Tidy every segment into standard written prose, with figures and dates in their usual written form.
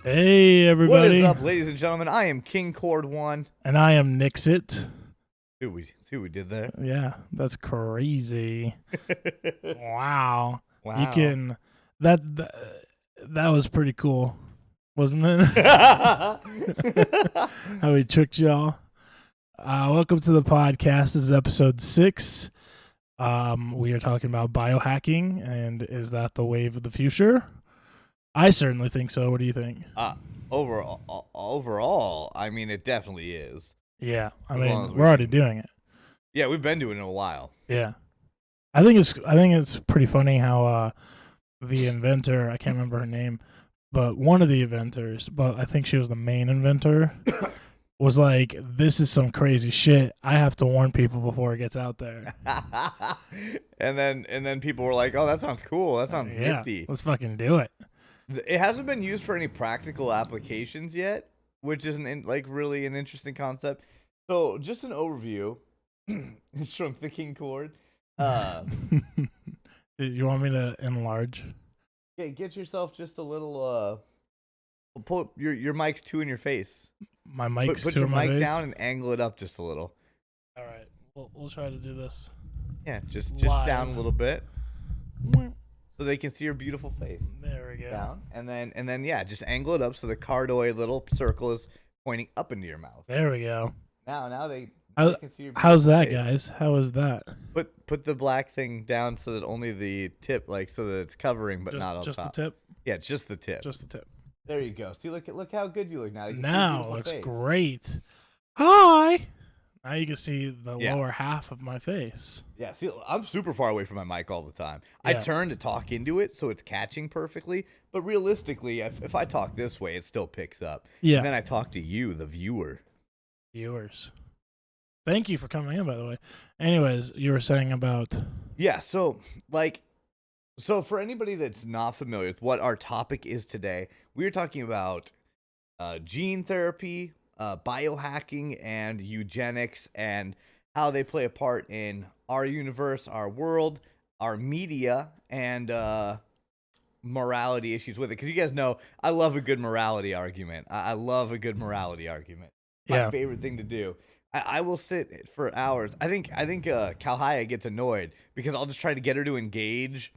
Hey, What is everybody. up, ladies and gentlemen? I am King Cord One. And I am Nixit. See what we did there? Yeah, that's crazy. Wow. You Wow. can that was pretty cool, wasn't it? How he tricked y'all. Welcome to the podcast. This is episode 6. We are talking about biohacking, and is that the wave of the future? I certainly think so. What do you think? Overall, I mean, it definitely is. Yeah, I As long as mean, we we're already can- doing it. Yeah, we've been doing it a while. Yeah. I think it's pretty funny how the inventor, I can't remember her name, but one of the inventors, but I think she was the main inventor, was like, "This is some crazy shit. I have to warn people before it gets out there." and then people were like, "Oh, that sounds cool. That sounds Yeah, nifty." let's fucking do it. It hasn't been used for any practical applications yet, which is really an interesting concept. So, just an overview. It's from the King Cord. You want me to enlarge? Yeah, get yourself just a little pull your mic's too in your face. My Put, mic's put to your my mic face. down and angle it up just a little. All right, we'll try to do this. Yeah, just Live. down a little bit so they can see your beautiful face. There we go. Down and then yeah, just angle it up so the cardioid little circle is pointing up into your mouth. There we go. Now they can see your beautiful How's that, face. guys? How is that? Put the black thing down so that only the tip, like so that it's covering but not up Just top. the tip. Yeah, just the tip. Just the tip. There you go. See, look how good you look now. You can see your Now beautiful looks face. great. Hi. Now you can see the Yeah. lower half of my face. Yeah, see, I'm super far away from my mic all the time. I Yeah. turn to talk into it so it's catching perfectly, but realistically, if I talk this way, it still picks up. Yeah. And then I talk to you, the viewer. Viewers. Thank you for coming in, by the way. Anyways, you were saying about Yeah, so for anybody that's not familiar with what our topic is today, we are talking about gene therapy, biohacking, and eugenics, and how they play a part in our universe, our world, our media, and morality issues with it. Because you guys know, I love a good morality argument. I love a good morality argument. My favorite thing to do. I will sit for hours. I think Kalhaya gets annoyed because I'll just try to get her to engage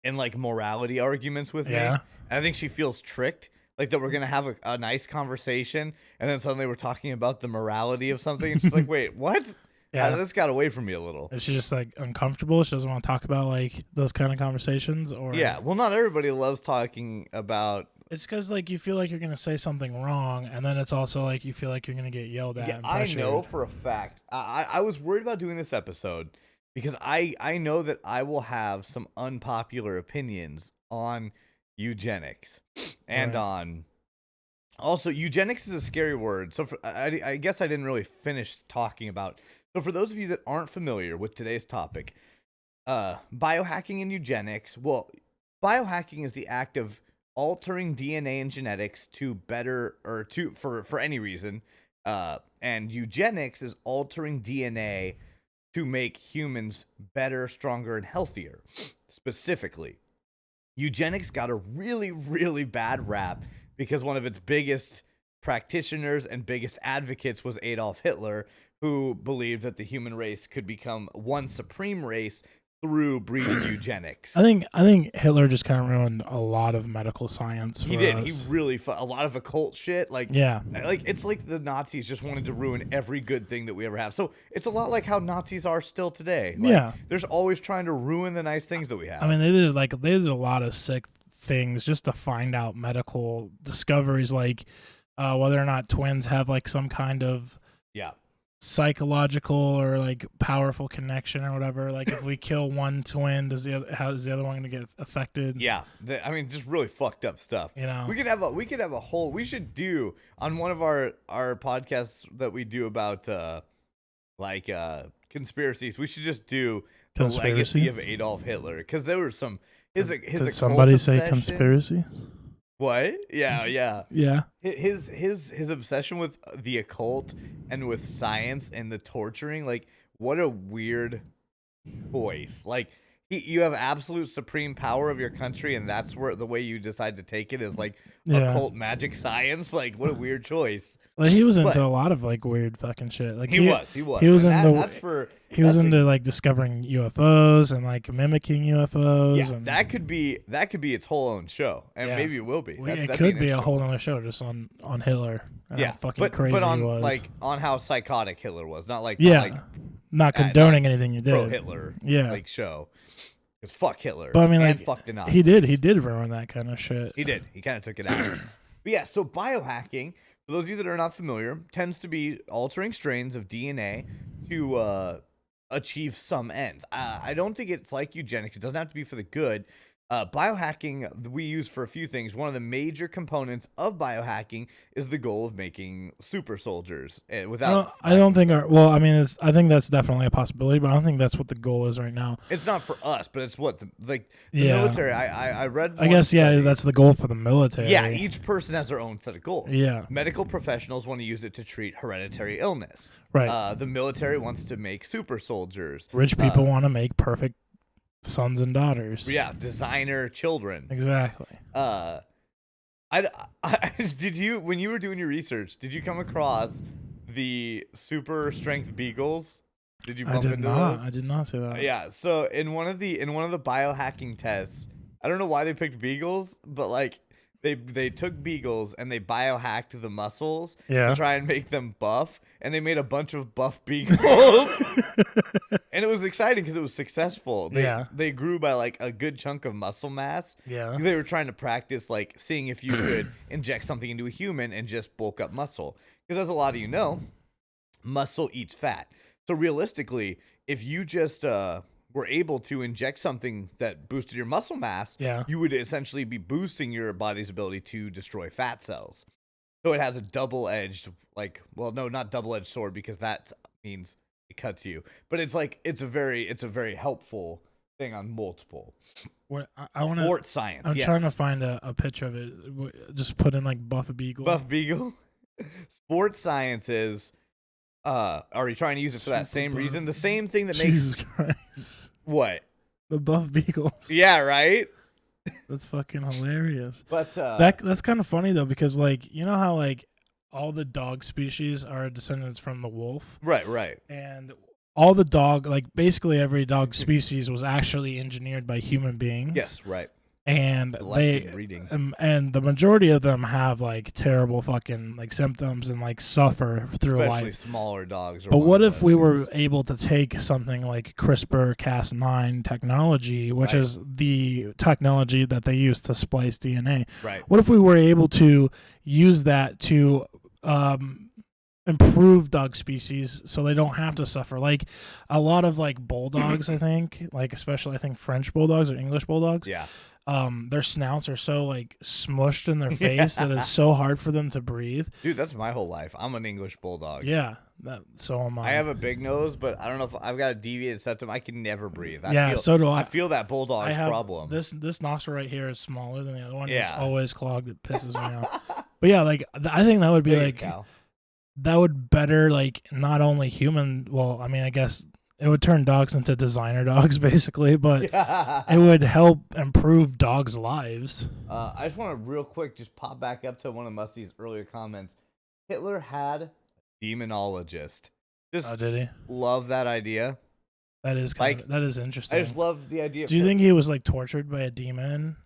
in like morality arguments with me. Yeah. And I think she feels tricked, like that we're gonna have a nice conversation, and then suddenly we're talking about the morality of something, and she's like, "Wait, what?" Yeah. This got away from me a little. Is she just like uncomfortable? She doesn't want to talk about like those kind of conversations, or Yeah, well, not everybody loves talking about. it's because like you feel like you're gonna say something wrong, and then it's also like you feel like you're gonna get yelled at. Yeah, And I pressured. know for a fact. I was worried about doing this episode because I know that I will have some unpopular opinions on eugenics and Right. on. Also, eugenics is a scary word. So I guess I didn't really finish talking about. So for those of you that aren't familiar with today's topic, biohacking and eugenics. Well, biohacking is the act of altering DNA and genetics to better or to for any reason. And eugenics is altering DNA to make humans better, stronger, and healthier. Specifically, eugenics got a really, really bad rap because one of its biggest practitioners and biggest advocates was Adolf Hitler, who believed that the human race could become one supreme race through breeding eugenics. I think Hitler just kind of ruined a lot of medical science. He for did. us. He really a lot of occult shit. Like it's like the Nazis just wanted to ruin every good thing that we ever have. So it's a lot like how Nazis are still today. Like, Yeah. there's always trying to ruin the nice things that we have. I mean, they did a lot of sick things just to find out medical discoveries, like whether or not twins have like some kind of yeah. psychological or like powerful connection or whatever. Like if we kill one twin, how is the other one going to get affected? Yeah, I mean, just really fucked up stuff. You know, we could have a whole. We should do on one of our podcasts that we do about conspiracies. We should just do the legacy of Adolf Hitler, because there were some his Did somebody say obsession. conspiracy? What? Yeah. Yeah. His obsession with the occult and with science and the torturing. Like, what a weird choice. Like, you have absolute supreme power of your country, and that's where the way you decide to take it is like Yeah. occult magic science. Like, what a weird choice. Like he was into But- a lot of like weird fucking shit. Like He was. He was And into that's for he was that's a- into like discovering UFOs and like mimicking UFOs. yeah. And That could be its whole own show, and Yeah. maybe it will be. well, That'd it be an could be a interesting whole one. other show just on Hitler. And Yeah, how fucking but crazy on he was. like on how psychotic Hitler was, not like yeah, not like not not condoning anything you did. pro Hitler Yeah. like show. Because fuck Hitler. But I mean, and like, fuck the Nazis. He did ruin that kind of shit. He did. He kind of took it out. But yeah, so biohacking, for those of you that are not familiar, tends to be altering strains of DNA to achieve some ends. I don't think it's like eugenics. It doesn't have to be for the good. Biohacking we use for a few things. One of the major components of biohacking is the goal of making super soldiers. Without I don't think I mean, I think that's definitely a possibility, but I don't think that's what the goal is right now. it's not for us, but it's what the Yeah. military. I read. I one guess study. that's the goal for the military. Yeah, each person has their own set of goals. Yeah. Medical professionals want to use it to treat hereditary illness. Right. The military wants to make super soldiers. Rich people want to make perfect sons and daughters. Yeah, designer children. Exactly. I did you when you were doing your research, did you come across the super strength beagles? Did you I bump did into not. those? I did not say that. Yeah, so in one of the biohacking tests, I don't know why they picked beagles, but like they took beagles and they biohacked the muscles Yeah. to try and make them buff, and they made a bunch of buff beagles. And it was exciting because it was successful. They grew by like a good chunk of muscle mass. Yeah. They were trying to practice like seeing if you could inject something into a human and just bulk up muscle. Because as a lot of you know, muscle eats fat. So realistically, if you just were able to inject something that boosted your muscle mass, Yeah. you would essentially be boosting your body's ability to destroy fat cells. So it has a double-edged, not double-edged sword because that means it cuts you. But it's a very helpful thing on multiple. What I want to. Sport science. I'm yes. trying to find a picture of it. Just put in like Buff Beagle. Buff Beagle. Sports science is. Are you trying to use it for that Super same buff. reason? The same thing that makes Jesus Christ. what? The Buff Beagles. Yeah, right. That's fucking hilarious. But That's kind of funny though, because like you know how like all the dog species are descendants from the wolf, right. and all the dog, like basically every dog species was actually engineered by human beings. Yes, right. And Selective breeding. and the majority of them have like terrible fucking like symptoms and like suffer through Especially life. smaller dogs. But what if we were able to take something like CRISPR-Cas9 technology, which Right. is the technology that they use to splice DNA? right? What if we were able to use that to improve dog species so they don't have to suffer? Like a lot of like bulldogs, I think, like especially I think French bulldogs or English bulldogs, Yeah. their snouts are so like smushed in their face that it's so hard for them to breathe. Dude, that's my whole life. I'm an English bulldog. Yeah, so am I. I have a big nose, but I don't know if I've got a deviated septum. I can never breathe. So do I. I feel that bulldog's I have problem. this nostril right here is smaller than the other one. It's Yeah. always clogged. It pisses me off. But yeah, like I think that would be There you like go. that would better like not only human. Well, I mean, I guess it would turn dogs into designer dogs basically, but it would help improve dogs' lives. I just want to real quick just pop back up to one of Musty's earlier comments. Hitler had a demonologist. Just Did he? love that idea. That is that is interesting. I just love the idea. Do you think he was like tortured by a demon,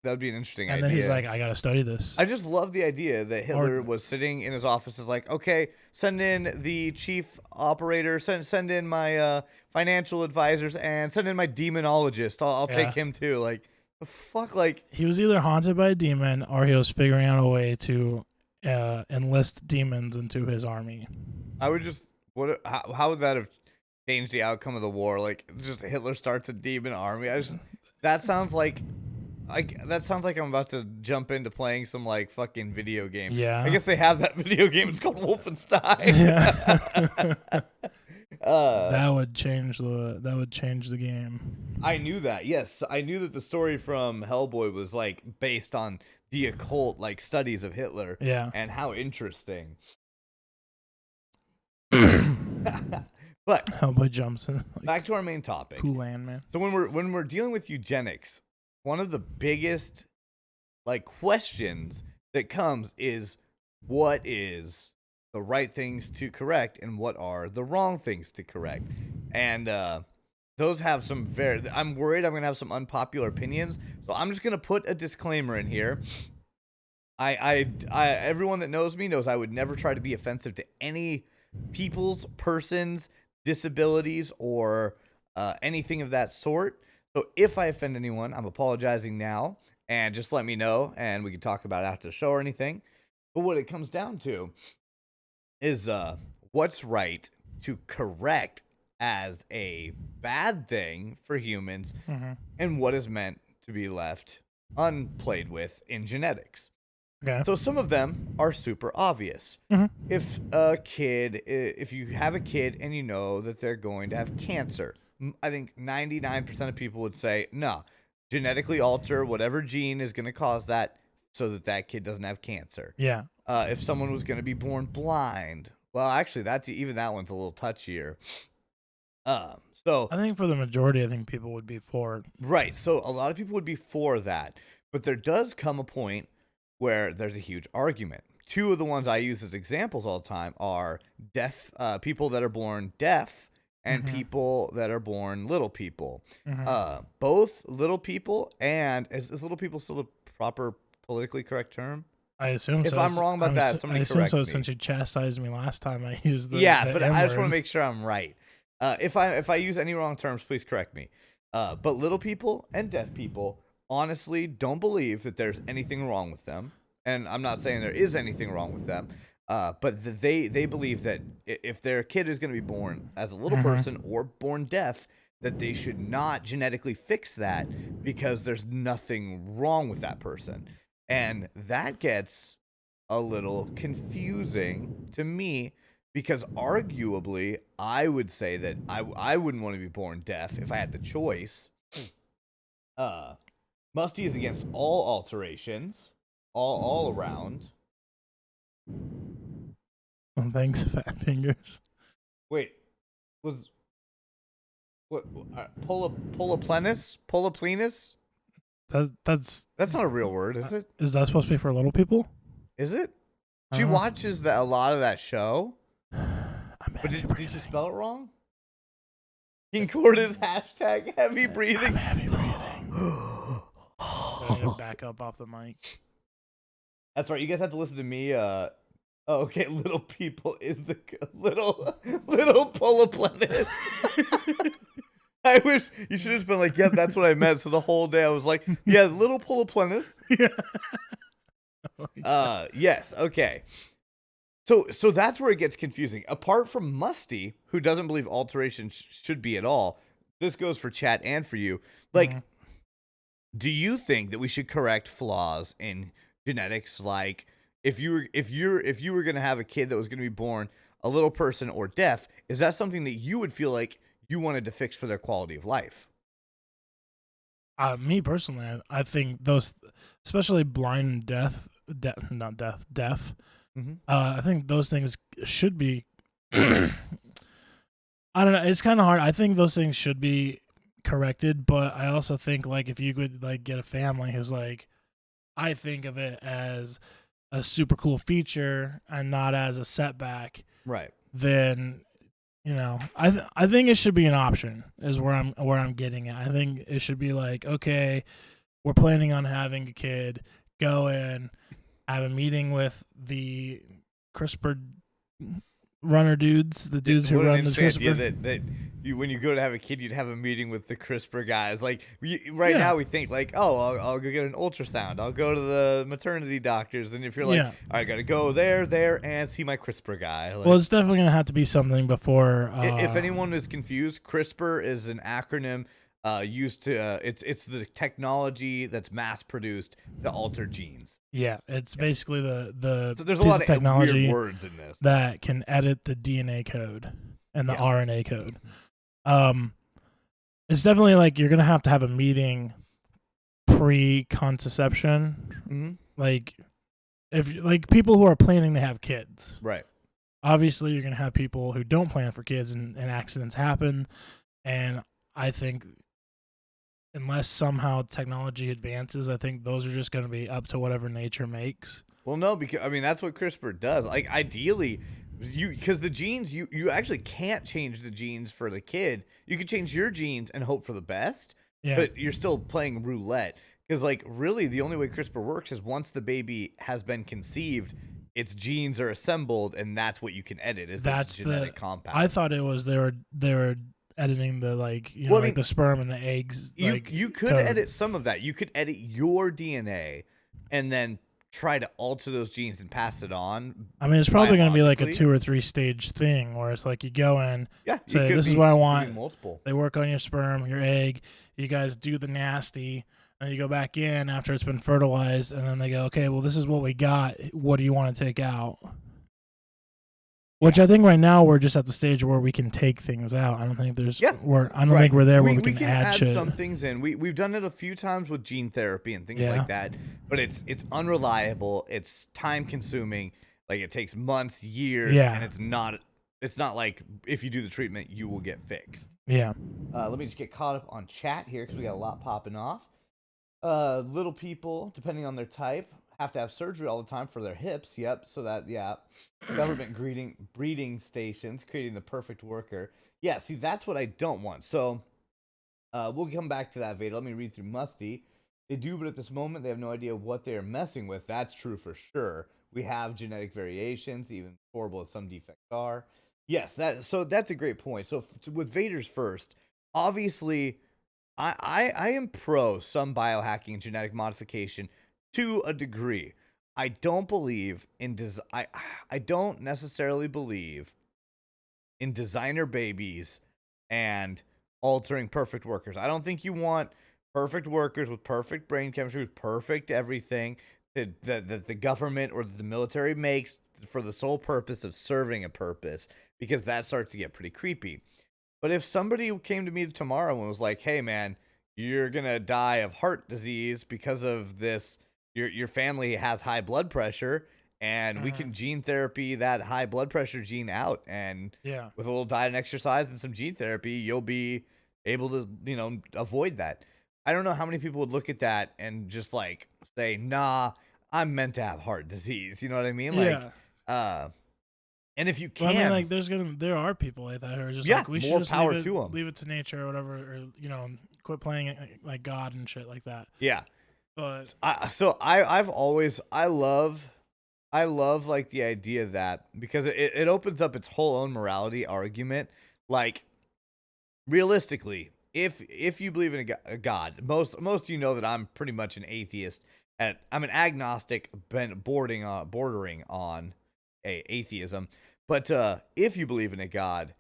that would be an interesting and idea? then he's like, I gotta study this? I just love the idea that Hitler was sitting in his office, is like, okay, send in the chief operator, send in my financial advisors, and send in my demonologist. I'll Yeah. take him too. Like, the fuck, like, He was either haunted by a demon or he was figuring out a way to enlist demons into his army. I would just how would that have changed the outcome of the war? Like, just Hitler starts a demon army. That sounds like I'm about to jump into playing some like fucking video game. Yeah. I guess they have that video game. It's called Wolfenstein. Yeah. that would change the game. I knew that. Yes, I knew that the story from Hellboy was like based on the occult like studies of Hitler. Yeah. And how interesting. But Hellboy jumps in like back to our main topic. Cool Land Man. So when we're dealing with eugenics, one of the biggest like questions that comes is what is the right things to correct and what are the wrong things to correct. And those have some I'm worried I'm going to have some unpopular opinions. So I'm just going to put a disclaimer in here. I everyone that knows me knows I would never try to be offensive to any persons, disabilities, or anything of that sort. So if I offend anyone, I'm apologizing now, and just let me know, and we can talk about it after the show or anything. But what it comes down to is what's right to correct as a bad thing for humans, and what is meant to be left unplayed with in genetics. Okay. So some of them are super obvious. If you have a kid and you know that they're going to have cancer, I think 99% of people would say, no, genetically alter whatever gene is going to cause that so that that kid doesn't have cancer. Yeah. If someone was going to be born blind, well, actually, that one's a little touchier. So I think for the majority, I think people would be for it. Right. So a lot of people would be for that, but there does come a point where there's a huge argument. Two of the ones I use as examples all the time are deaf people that are born deaf and people that are born little people. Both little people and is little people still the proper politically correct term? I assume so. If I'm wrong about that, somebody correct me. Since you chastised me last time, I used the but I just want to make sure I'm right. If I use any wrong terms, please correct me. But little people and deaf people honestly don't believe that there's anything wrong with them, and I'm not saying there is anything wrong with them, but they believe that if their kid is going to be born as a little person or born deaf, that they should not genetically fix that because there's nothing wrong with that person. And that gets a little confusing to me because arguably I would say that I wouldn't want to be born deaf if I had the choice. Musty is against all alterations, all around. Well, thanks, Fat Fingers. Wait, what? Poliplenis? Poliplenis? That's not a real word, is it? Is that supposed to be for little people? Is it? She watches a lot of that show. But did you spell it wrong? King Corda's hashtag heavy breathing. I'm heavy breathing. I need to back up off the mic. That's right. You guys have to listen to me. Okay. Little people is the little Poliplenis. I wish you should have just been like, yeah, that's what I meant. So the whole day I was like, yeah, little Poliplenis. Yes. Okay. So that's where it gets confusing. Apart from Musty, who doesn't believe alteration should be at all, this goes for chat and for you. Like, do you think that we should correct flaws in genetics? Like, if you were gonna have a kid that was gonna be born a little person or deaf, is that something that you would feel like you wanted to fix for their quality of life? Me personally, I think those, especially blind and deaf. I think those things should be. I don't know. It's kind of hard. I think those things should be corrected, but I also think like if you could like get a family who's like, I think of it as a super cool feature and not as a setback. Right. Then, you know, I think it should be an option. Is where I'm getting at. I think it should be like, okay, we're planning on having a kid. Go in, have a meeting with the CRISPR runner dudes, the dudes who run the CRISPR. That when you go to have a kid, you'd have a meeting with the CRISPR guys. Like now, we think like, oh, I'll go get an ultrasound. I'll go to the maternity doctors, and if you're like, I gotta go there, and see my CRISPR guy. Like, well, it's definitely gonna have to be something before. If anyone is confused, CRISPR is an acronym used to it's the technology that's mass produced to alter genes. Yeah, it's basically the so there's a lot of technology weird words in this that can edit the DNA code and the RNA code. It's definitely like you're gonna have to have a meeting pre-conception, like if like people who are planning to have kids, right? obviously you're going to have people who don't plan for kids and accidents happen. And I think unless somehow technology advances, I think those are just going to be up to whatever nature makes. Well, no, because I mean that's what CRISPR does. Like ideally, because the genes you actually can't change the genes for the kid. You can change your genes and hope for the best, Yeah. but you're still playing roulette. Because like really, the only way CRISPR works is once the baby has been conceived, its genes are assembled, and that's what you can edit. Is That's its genetic compound. I thought it was they were editing the like you know Well, I like mean, the sperm and the eggs. you could code. edit some of that. You could edit your DNA, and then try to alter those genes and pass it on. I mean, it's probably going to be like a biologically. 2 or 3 stage thing where it's like you go in, Yeah, it say could this is be- what I it could be want. multiple. They work on your sperm, your egg. You guys do the nasty, and you go back in after it's been fertilized, and then they go, okay, well, this is what we got. What do you want to take out? Which I think right now we're just at the stage where we can take things out. I don't think there's. Yeah, I don't think we're there where we we can add shit. some things in. We've done it a few times with gene therapy and things Yeah. like that, but it's unreliable. It's time consuming. Like it takes months, years, Yeah. and it's not like if you do the treatment you will get fixed. Yeah. Let me just get caught up on chat here because we got a lot popping off. Little people, depending on their type, have to have surgery all the time for their hips. Yep. So that, yeah. Government breeding stations, creating the perfect worker. Yeah, see, that's what I don't want. So we'll come back to that, Vader. Let me read through Musty. They do, but at this moment, they have no idea what they are messing with. That's true for sure. We have genetic variations, even horrible as some defects are. Yes, that's a great point. So with Vader's first, obviously, I am pro some biohacking and genetic modification to a degree. I don't believe in I don't necessarily believe in designer babies and altering perfect workers. I don't think you want perfect workers with perfect brain chemistry, with perfect everything that the government or the military makes for the sole purpose of serving a purpose, because that starts to get pretty creepy. But if somebody came to me tomorrow and was like, "Hey, man, you're gonna die of heart disease because of this. Your family has high blood pressure, and we can gene therapy that high blood pressure gene out. And Yeah. with a little diet and exercise and some gene therapy, you'll be able to, avoid that." I don't know how many people would look at that and just like say, "Nah, I'm meant to have heart disease." You know what I mean? Yeah. Like, and if you Well, can, I mean, like, there are people like that who are just Yeah, like, we should more just power leave it, to 'em. leave it to nature or whatever, or quit playing it like God and shit like that. yeah. But I've always I love like the idea that, because it opens up its whole own morality argument. Like, realistically, if you believe in a God, most of you know that I'm pretty much an atheist, and I'm an agnostic, bordering on atheism. But if you believe in a God,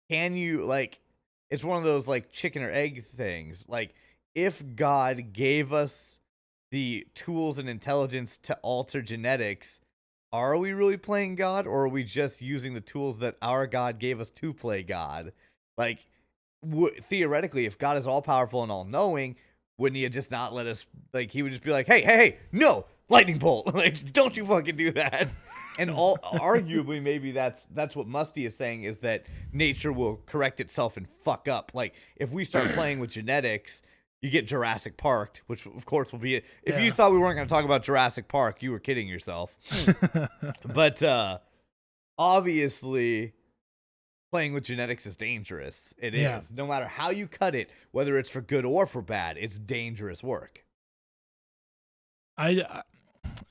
can you, like, it's one of those like chicken or egg things. Like, if God gave us the tools and intelligence to alter genetics, are we really playing God, or are we just using the tools that our God gave us to play God? Like, theoretically, if God is all powerful and all knowing, wouldn't he have just not let us? Like, he would just be like, hey, no, lightning bolt, like, don't you fucking do that. And arguably, maybe that's what Musty is saying, is that nature will correct itself and fuck up. Like, if we start playing with genetics, you get Jurassic Park, which of course will be it. If you thought we weren't going to talk about Jurassic Park, you were kidding yourself. But obviously, playing with genetics is dangerous. It is. No matter how you cut it, whether it's for good or for bad, it's dangerous work.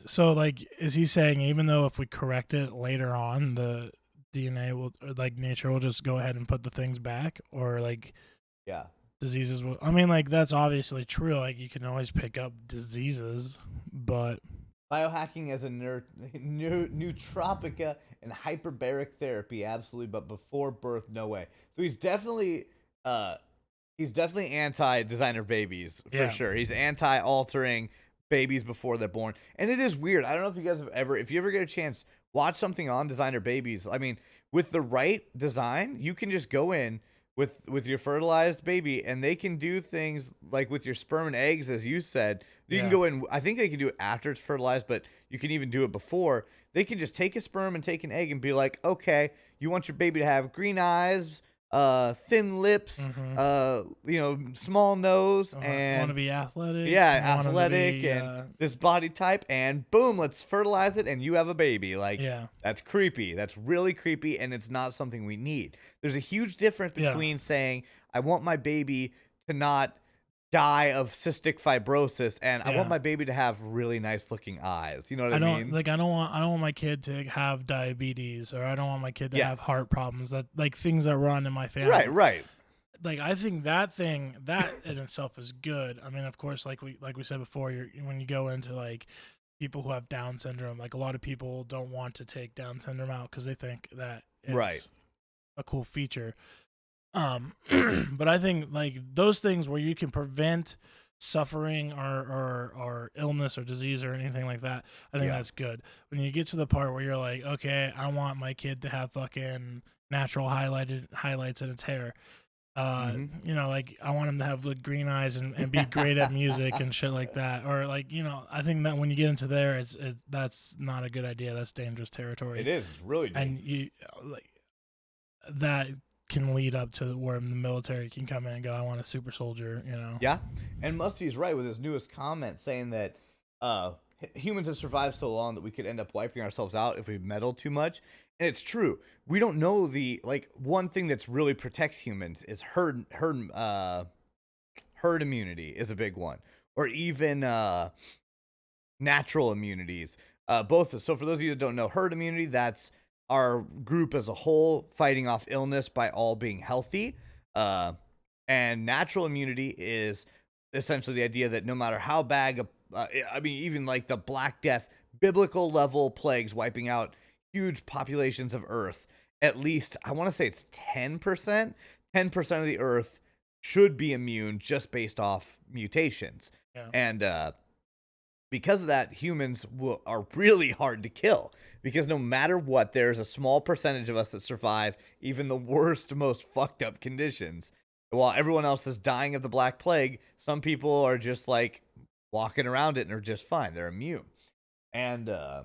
So, like, is he saying even though if we correct it later on, the DNA will, or like nature will just go ahead and put the things back, or like, Yeah. diseases will? I mean, like, that's obviously true. Like, you can always pick up diseases, but Biohacking as a nootropica and hyperbaric therapy, absolutely, but before birth, no way. So he's definitely anti-designer babies for sure. He's anti-altering babies before they're born. And it is weird. I don't know if you guys have if you ever get a chance, watch something on designer babies. I mean, with the right design, you can just go in, with your fertilized baby, and they can do things like with your sperm and eggs, as you said. You can Yeah. go in. I think they can do it after it's fertilized, but you can even do it before. They can just take a sperm and take an egg and be like, okay, you want your baby to have green eyes, thin lips, Mm-hmm. small nose, Want to and be athletic? yeah, You want 'em to athletic be, and this body type, and boom, let's fertilize it, and you have a baby. Like, yeah. that's creepy. That's really creepy, and it's not something we need. There's a huge difference Yeah. between saying, I want my baby to not die of cystic fibrosis, and I want Yeah. my baby to have really nice looking eyes. You know what I I don't mean? like. I don't want my kid to have diabetes, or I don't want my kid to have Yes. heart problems. That like things that run in my family. Right. Like I think that in itself is good. I mean, of course, like we said before, when you go into like people who have Down syndrome, like a lot of people don't want to take Down syndrome out because they think that it's Right. a cool feature. But I think like those things where you can prevent suffering or illness or disease or anything like that, I think Yeah. that's good. When you get to the part where you're like, okay, I want my kid to have fucking natural highlights in its hair. Like I want him to have like green eyes and be great at music and shit like that. Or like, I think that when you get into there, that's not a good idea. That's dangerous territory. It is. It's really dangerous. And you like that can lead up to where the military can come in and go, I want a super soldier, Yeah, and Musty's right with his newest comment saying that humans have survived so long that we could end up wiping ourselves out if we meddle too much. And it's true. We don't know one thing that's really protects humans is herd immunity is a big one, or even natural immunities. Both. So for those of you that don't know, herd immunity, that's our group as a whole fighting off illness by all being healthy. And natural immunity is essentially the idea that no matter how bad, even like the Black Death, biblical level plagues wiping out huge populations of Earth, at least, I want to say it's 10%. 10% of the Earth should be immune just based off mutations. Yeah. And because of that, humans are really hard to kill. Because no matter what, there's a small percentage of us that survive even the worst, most fucked up conditions. While everyone else is dying of the Black Plague, some people are just like walking around it and are just fine. They're immune. And at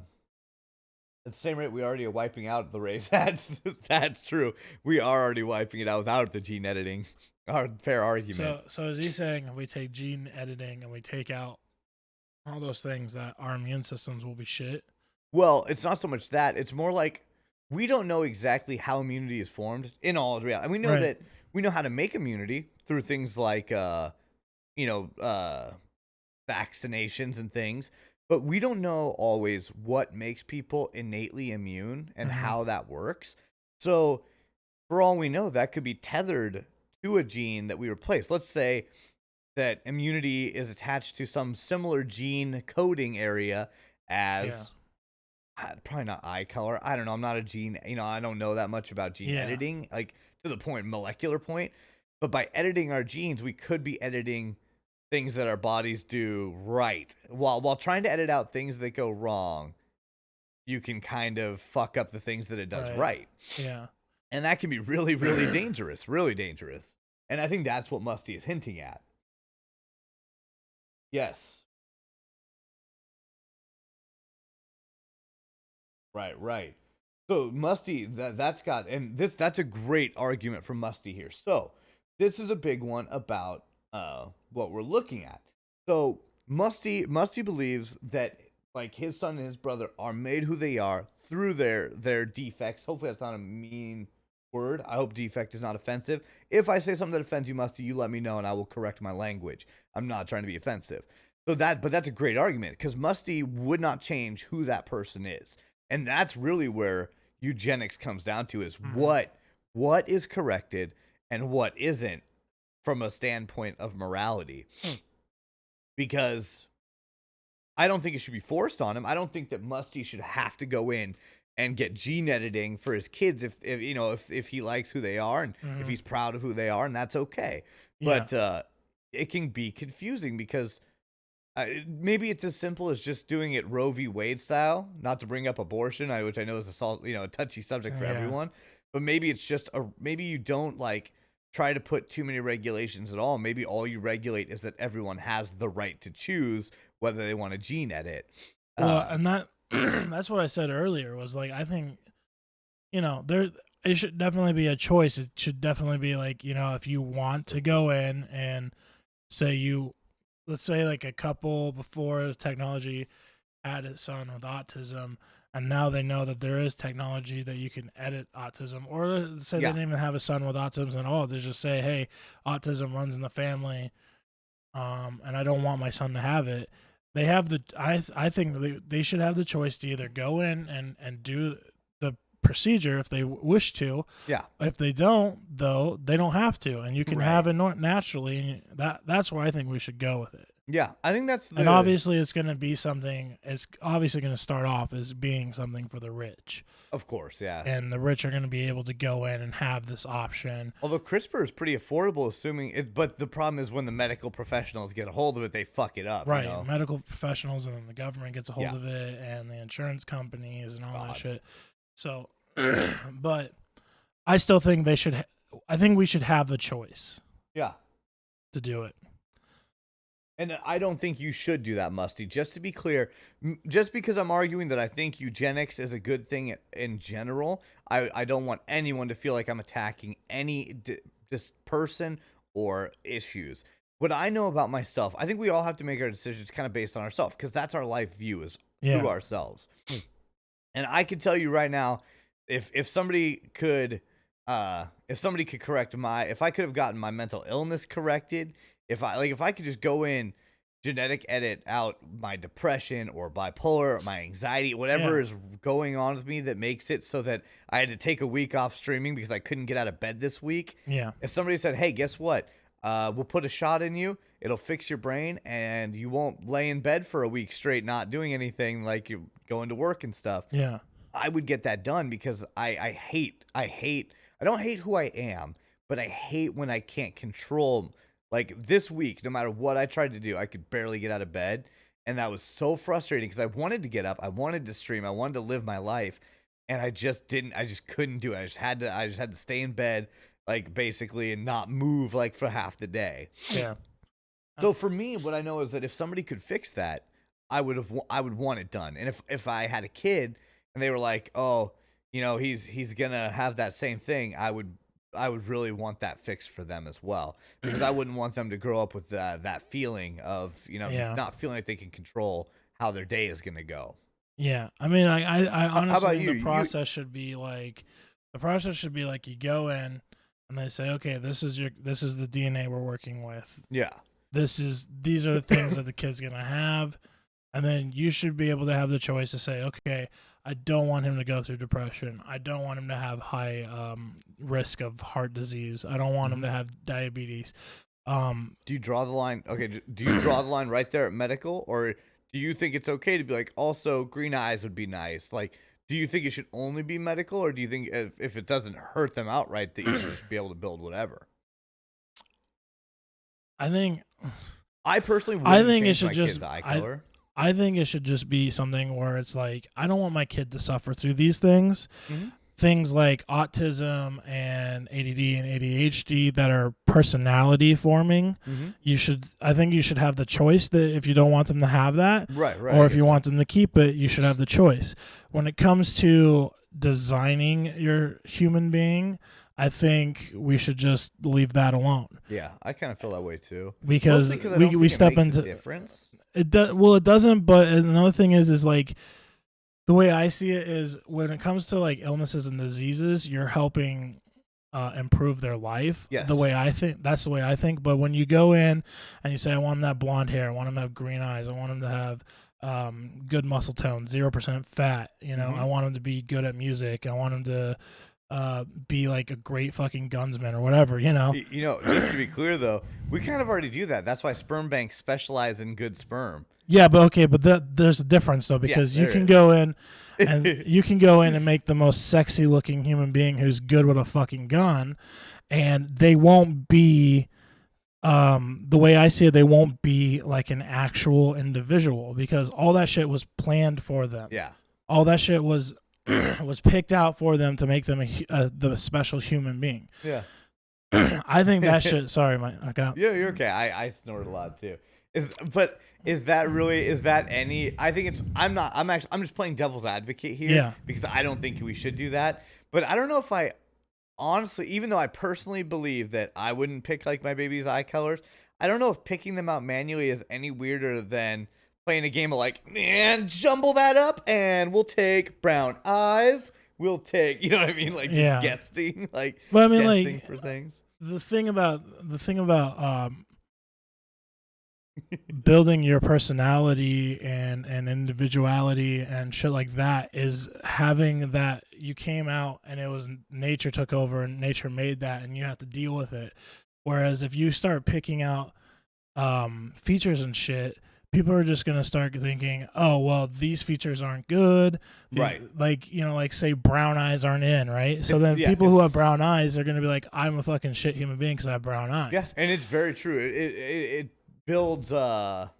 the same rate, we already are wiping out the race. That's true. We are already wiping it out without the gene editing. Our fair argument. So is he saying if we take gene editing and we take out all those things that our immune systems will be shit? Well, it's not so much that. It's more like we don't know exactly how immunity is formed in all reality. And we know that we know how to make immunity through things like, vaccinations and things. But we don't know always what makes people innately immune and how that works. So for all we know, that could be tethered to a gene that we replace. Let's say that immunity is attached to some similar gene coding area as probably not eye color. I don't know. I'm not a gene, I don't know that much about gene editing, like to the molecular point. But by editing our genes, we could be editing things that our bodies do right. While trying to edit out things that go wrong, you can kind of fuck up the things that it does right. Yeah. And that can be really, really dangerous. Really dangerous. And I think that's what Musty is hinting at. Yes. Right. So Musty, that's a great argument from Musty here. So this is a big one about what we're looking at. So Musty believes that like his son and his brother are made who they are through their defects. Hopefully that's not a mean word. I hope defect is not offensive. If I say something that offends you, Musty, you let me know and I will correct my language. I'm not trying to be offensive. But that's a great argument because Musty would not change who that person is. And that's really where eugenics comes down to is what is corrected and what isn't from a standpoint of morality. Because I don't think it should be forced on him. I don't think that Musty should have to go in and get gene editing for his kids if he likes who they are and if he's proud of who they are, and that's okay. But it can be confusing because maybe it's as simple as just doing it Roe v. Wade style, not to bring up abortion, which I know is a touchy subject for everyone. But maybe it's just maybe you don't like try to put too many regulations at all. Maybe all you regulate is that everyone has the right to choose whether they want to gene edit. Well, and that that's what I said earlier was like I think there it should definitely be a choice. It should definitely be like, if you want to go in and let's say like a couple before technology had a son with autism, and now they know that there is technology that you can edit autism, or let's say they didn't even have a son with autism at all. They just say, hey, autism runs in the family, and I don't want my son to have it. They have I think they should have the choice to either go in and do the procedure if they wish to. Yeah. If they don't, though, they don't have to, and you can have it naturally. And that's where I think we should go with it. Yeah, I think that's and obviously it's going to be something. It's obviously going to start off as being something for the rich. Of course, yeah. And the rich are going to be able to go in and have this option. Although CRISPR is pretty affordable, assuming it. But the problem is when the medical professionals get a hold of it, they fuck it up. Right, you know? medical professionals, and then the government gets a hold of it, and the insurance companies and all that shit. So, but I still think they should. I think we should have the choice. Yeah. To do it. And I don't think you should do that, Musty. Just to be clear, just because I'm arguing that I think eugenics is a good thing in general, I don't want anyone to feel like I'm attacking any this person or issues. What I know about myself, I think we all have to make our decisions kind of based on ourselves, because that's our life view is through ourselves. And I can tell you right now, if somebody could correct if I could have gotten my mental illness corrected. If I could just go in, genetic edit out my depression or bipolar, or my anxiety, whatever is going on with me that makes it so that I had to take a week off streaming because I couldn't get out of bed this week. Yeah. If somebody said, hey, guess what? We'll put a shot in you. It'll fix your brain and you won't lay in bed for a week straight not doing anything, like you're going to work and stuff. Yeah. I would get that done because I don't hate who I am, but I hate when I can't control. Like this week, no matter what I tried to do, I could barely get out of bed. And that was so frustrating because I wanted to get up. I wanted to stream. I wanted to live my life. And I just couldn't do it. I just had to stay in bed, like basically, and not move like for half the day. Yeah. So for me, what I know is that if somebody could fix that, I would want it done. And if I had a kid and they were like, oh, he's gonna have that same thing, I would really want that fixed for them as well, because I wouldn't want them to grow up with that feeling of, not feeling like they can control how their day is going to go. Yeah. I mean, I honestly think the process should be like, you go in and they say, okay, this is the DNA we're working with. Yeah. These are the things that the kid's going to have. And then you should be able to have the choice to say, okay, I don't want him to go through depression. I don't want him to have high risk of heart disease. I don't want him to have diabetes. Do you draw the line? Okay, do you draw the line right there at medical, or do you think it's okay to be like, also green eyes would be nice? Like, do you think it should only be medical, or do you think if it doesn't hurt them outright that you should just be able to build whatever? I personally wouldn't change my kid's eye color. I think it should just be something where it's like, I don't want my kid to suffer through these things. Mm-hmm. Things like autism and ADD and ADHD that are personality forming. Mm-hmm. I think you should have the choice that if you don't want them to have that, right, or if you want them to keep it, you should have the choice. When it comes to designing your human being, I think we should just leave that alone. Yeah, I kind of feel that way too. Because we step into difference. It does. Well, it doesn't. But another thing is like, the way I see it is when it comes to like illnesses and diseases, you're helping improve their life. Yes. The way I think, that's the way I think. But when you go in and you say, I want him to have blonde hair, I want him to have green eyes, I want him to have good muscle tone, 0% fat. I want him to be good at music. I want him to be like a great fucking gunsman or whatever, Just to be clear though, we kind of already do that. That's why sperm banks specialize in good sperm. Yeah, but okay, but there's a difference though, because you can go in and make the most sexy looking human being who's good with a fucking gun, and they won't be the way I see it, they won't be like an actual individual, because all that shit was planned for them. Yeah. All that shit was picked out for them to make them the special human being. Yeah. I think that shit. Sorry, I got. Yeah, you're okay. I snort a lot too. But is that really, is that any, I think it's, I'm just playing devil's advocate here Yeah. because I don't think we should do that. But I don't know if I honestly, even though I personally believe that I wouldn't pick like my baby's eye colors, I don't know if picking them out manually is any weirder than playing a game of like, man, jumble that up and we'll take brown eyes. We'll take, you know what I mean? Like just Yeah. guessing, like But I mean, guessing like for things. the thing about building your personality and individuality and shit like that is having that you came out and it was nature took over and nature made that and you have to deal with it. Whereas if you start picking out features and shit, people are just gonna start thinking, oh well, these features aren't good. Right. Like, you know, like say brown eyes aren't in, right? So then people who have brown eyes are gonna be like, I'm a fucking shit human being because I have brown eyes. Yeah, and it's very true. It builds not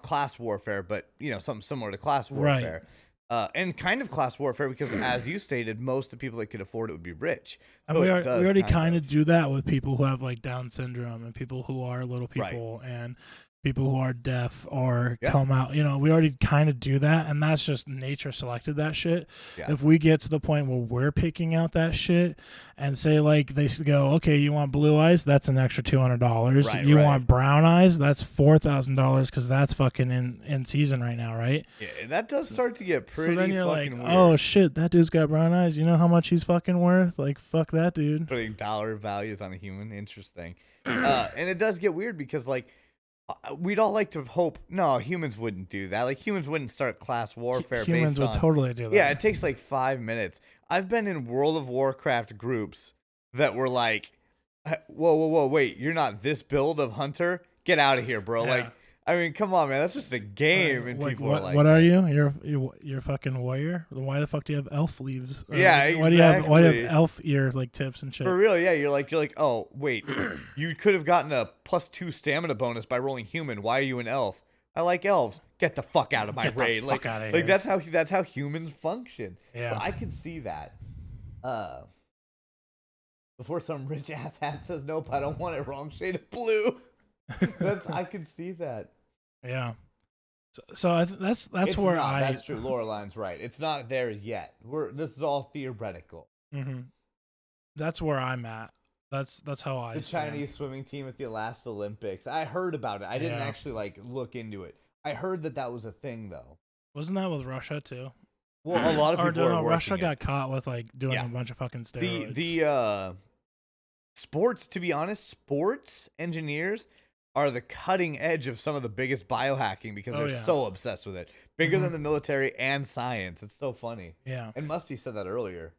class warfare, but you know, something similar to class warfare. And kind of class warfare because, as you stated, most of the people that could afford it would be rich. And So we it does already kind of do that with people who have like Down syndrome and people who are little people and people who are deaf or come out. You know, we already kind of do that, and that's just nature selected that shit. Yeah. If we get to the point where we're picking out that shit and say like they go, okay, you want blue eyes? That's an extra $200. Right, you right. want brown eyes? That's $4,000 because that's fucking in season right now, right? Yeah, that does start to get pretty. So then you're like, fucking weird. oh shit, that dude's got brown eyes. You know how much he's fucking worth? Like, fuck that dude. Putting dollar values on a human, interesting. And it does get weird because like we'd all like to hope no humans wouldn't do that. Like humans wouldn't start class warfare. Humans based would on, totally do that. Yeah, it takes like 5 minutes. I've been in World of Warcraft groups that were like, whoa, wait, you're not this build of hunter? Get out of here, bro. Yeah. Like, I mean, come on, man. That's just a game, and Like, people are like, what are you? You're a fucking warrior. Then why the fuck do you have elf leaves? Or Yeah, like, why do you have exactly. elf ear like tips and shit? For real, yeah. You're like, oh, wait, you could have gotten a +2 stamina bonus by rolling human. Why are you an elf? I like elves. Get the fuck out of my raid. Fuck out of like here. that's how humans function. Yeah. But I can see that. Before some rich ass hat says nope, I don't want it. Wrong shade of blue. I can see that. Yeah. So that's It's where not, That's true. Loreline's right. It's not there yet. This is all theoretical. Mm-hmm. That's where I'm at. That's how I The stand. Chinese swimming team at the last Olympics. I heard about it. I didn't Yeah. actually like look into it. I heard that was a thing though. Wasn't that with Russia too? Well, a lot of people are Russia working got caught with like doing Yeah. a bunch of fucking steroids. The sports, to be honest, sports engineers are the cutting edge of some of the biggest biohacking because they're so obsessed with it. Bigger than the military and science. It's so funny. Yeah. And Musty said that earlier.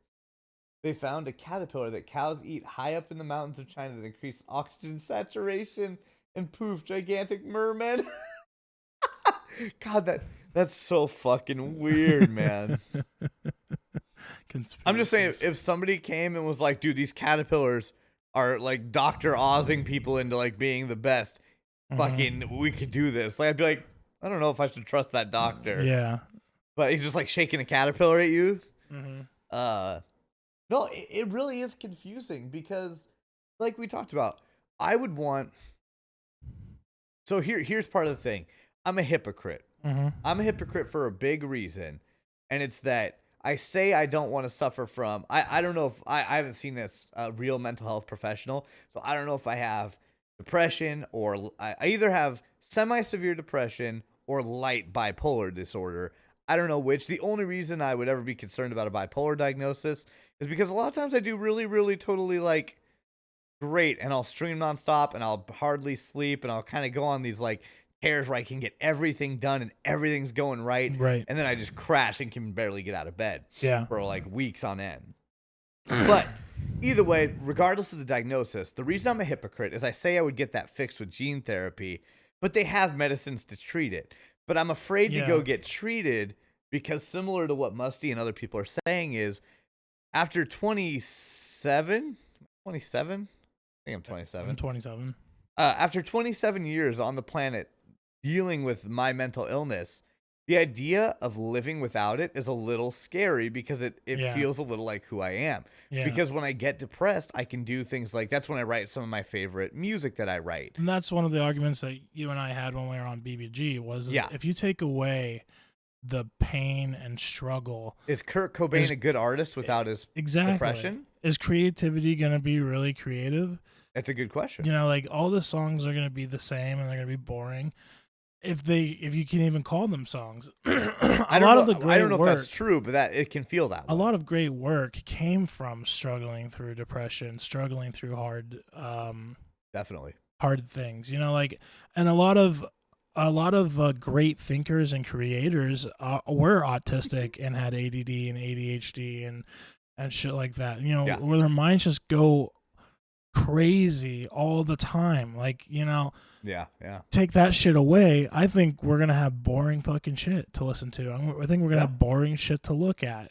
They found a caterpillar that cows eat high up in the mountains of China that increased oxygen saturation and poof, gigantic merman. God, that's so fucking weird, man. I'm just saying, if somebody came and was like, dude, these caterpillars are like Dr. Ozing people into like being the best, fucking, we could do this. Like, I'd be like, I don't know if I should trust that doctor. Yeah. But he's just like shaking a caterpillar at you. Mm-hmm. No, it really is confusing because, like we talked about, I would want. So here's part of the thing. I'm a hypocrite. Mm-hmm. I'm a hypocrite for a big reason, and it's that I say I don't want to suffer from. I don't know if I haven't seen this real mental health professional, so I don't know if I have depression or I either have semi-severe depression or light bipolar disorder. I don't know which. The only reason I would ever be concerned about a bipolar diagnosis is because a lot of times I do really, really totally like great, and I'll stream nonstop, and I'll hardly sleep, and I'll kind of go on these like tears where I can get everything done and everything's going right, Right. and then I just crash and can barely get out of bed Yeah. for like weeks on end. But either way, regardless of the diagnosis, the reason I'm a hypocrite is I say I would get that fixed with gene therapy, but they have medicines to treat it. But I'm afraid to go get treated because, similar to what Musty and other people are saying, is after 27? I think I'm 27. I'm 27. After 27 years on the planet dealing with my mental illness, the idea of living without it is a little scary because it Yeah. feels a little like who I am. Yeah. Because when I get depressed, I can do things like that's when I write some of my favorite music that I write. And that's one of the arguments that you and I had when we were on BBG was Yeah. if you take away the pain and struggle, Is Kurt Cobain Is- a good artist without his exactly, depression? is creativity going to be really creative? That's a good question. You know, like all the songs are going to be the same and they're going to be boring. If you can even call them songs. I a lot of don't the know, great I don't know work, if that's true, but that it can feel that way. a lot of great work came from struggling through depression, struggling through Definitely. hard things. You know, like, and a lot of great thinkers and creators were autistic and had ADD and ADHD and shit like that. You know, Yeah. where their minds just go crazy all the time. Like, you know, Yeah, yeah. take that shit away, I think we're gonna have boring fucking shit to listen to. I think we're gonna Yeah. have boring shit to look at.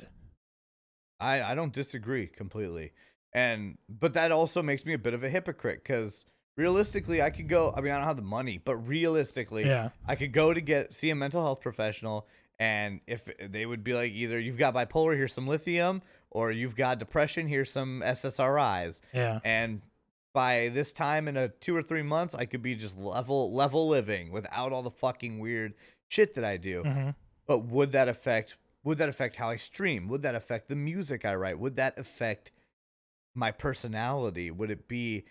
I don't disagree completely. But that also makes me a bit of a hypocrite because realistically I could go, I mean I don't have the money, but realistically Yeah, I could go to see a mental health professional, and if they would be like either you've got bipolar, here's some lithium, or you've got depression, here's some SSRIs. yeah, And by this time in a 2 or 3 months, I could be just level living without all the fucking weird shit that I do. hmm But would that affect how I stream? Would that affect the music I write? Would that affect my personality? Would it be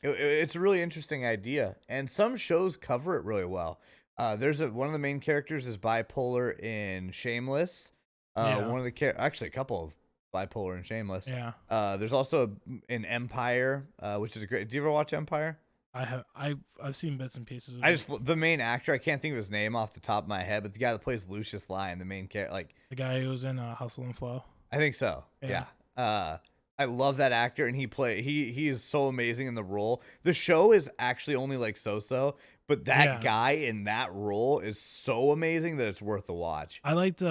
it's a really interesting idea, and some shows cover it really well. There's one of the main characters is bipolar in Shameless. Yeah. One of the actually a couple of bipolar in Shameless. yeah. There's also an Empire, which is a great. Do you ever watch Empire? I've seen bits and pieces of I it. just the main actor. I can't think of his name off the top of my head, but the guy that plays Lucius Lyon, the main character, like The guy who was in Hustle and Flow. I think so. Yeah. Yeah. I love that actor, and he is so amazing in the role. The show is actually only like so, but that Yeah. guy in that role is so amazing that it's worth a watch. I liked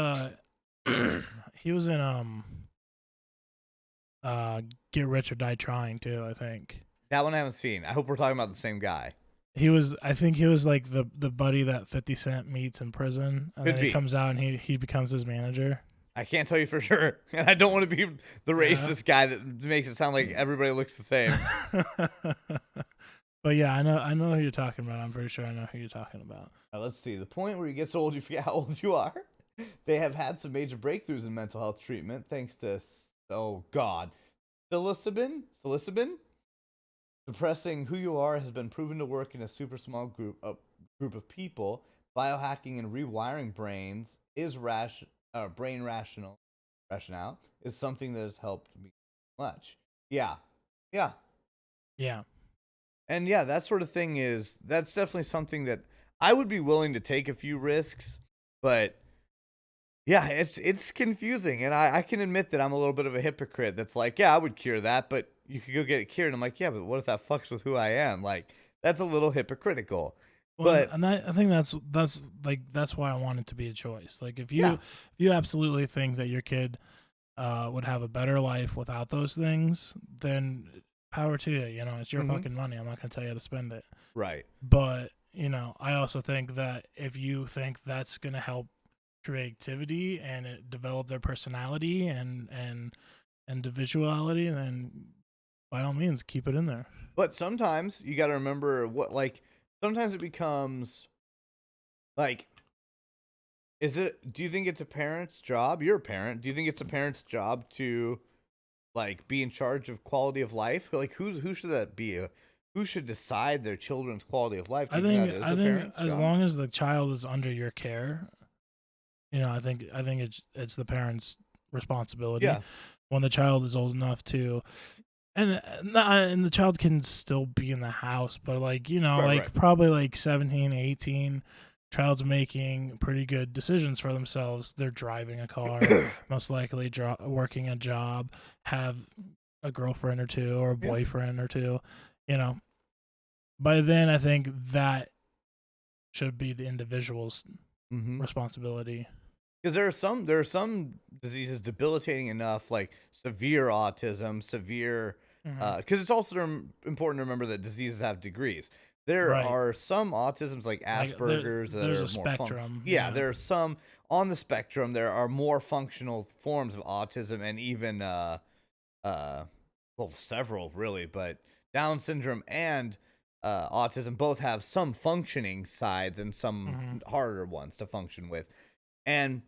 he was in Get Rich or Die Trying too, I think. That one I haven't seen. I hope we're talking about the same guy. I think he was like the buddy that 50 Cent meets in prison, and Could then be. he comes out and he becomes his manager. I can't tell you for sure, and I don't want to be the racist guy that makes it sound like everybody looks the same. But yeah, I know who you're talking about. I'm pretty sure I know who you're talking about. Let's see. The point where you get so old you forget how old you are. They have had some major breakthroughs in mental health treatment thanks to psilocybin. Suppressing who you are has been proven to work in a super small group of people. Biohacking and rewiring brains is brain rationale is something that has helped me much. Yeah. Yeah. And yeah, that sort of thing that's definitely something that I would be willing to take a few risks, but yeah, it's confusing, and I can admit that I'm a little bit of a hypocrite. That's like, yeah, I would cure that, but you could go get it cured. And I'm like, yeah, but what if that fucks with who I am? Like, that's a little hypocritical. Well, But and I think that's why I want it to be a choice. Like if Yeah. if you absolutely think that your kid would have a better life without those things, then power to you. You know, it's your Mhm. fucking money. I'm not gonna tell you how to spend it. right, But you know, I also think that if you think that's gonna help creativity and develop their personality and individuality, then by all means keep it in there. but sometimes you got to remember sometimes it becomes like, do you think it's a parent's job? You're a parent. Do you think it's a parent's job to like be in charge of quality of life? Like who should that be? Who should decide their children's quality of life? Do I you think that is I a think parent's as job? long as the child is under your care, you know, I think it's the parent's responsibility. Yeah. When the child is old enough to, and the child can still be in the house, but like, you know, Right. probably like 17, 18, child's making pretty good decisions for themselves. They're driving a car, most likely working a job, have a girlfriend or two or a Yeah. boyfriend or two, you know. By then, I think that should be the individual's Mm-hmm. responsibility. Because there are some diseases debilitating enough, like severe autism, severe. Mhm. Because it's also important to remember that diseases have degrees. there Right. are some autisms like Like Asperger's that there's are a more spectrum. yeah, there are some on the spectrum. There are more functional forms of autism, and even well, several really, but Down syndrome and autism both have some functioning sides and some Hmm. harder ones to function with. And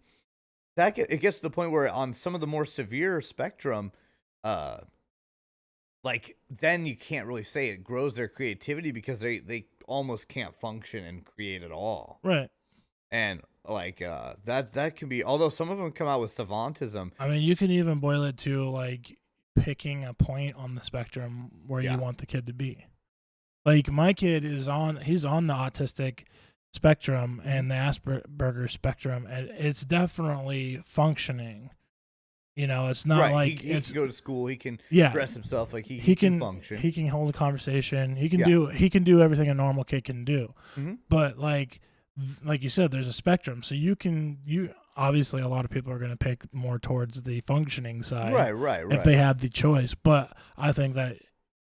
it gets to the point where on some of the more severe spectrum, uh, like then you can't really say it grows their creativity because they almost can't function and create at all. Right. And like that can be, although some of them come out with savantism. I mean, you can even boil it to like picking a point on the spectrum where Yeah. you want the kid to be. Like my kid he's on the autistic spectrum and the Asperger spectrum, and it's definitely functioning. It's not Right, like he it's can go to school, he can yeah. dress himself, like He can function. he can hold a conversation. He can Yeah. he can do everything a normal kid can do. Mhm. But like you said, there's a spectrum. So you obviously a lot of people are going to pick more towards the functioning side, Right. if they had the choice. But I think that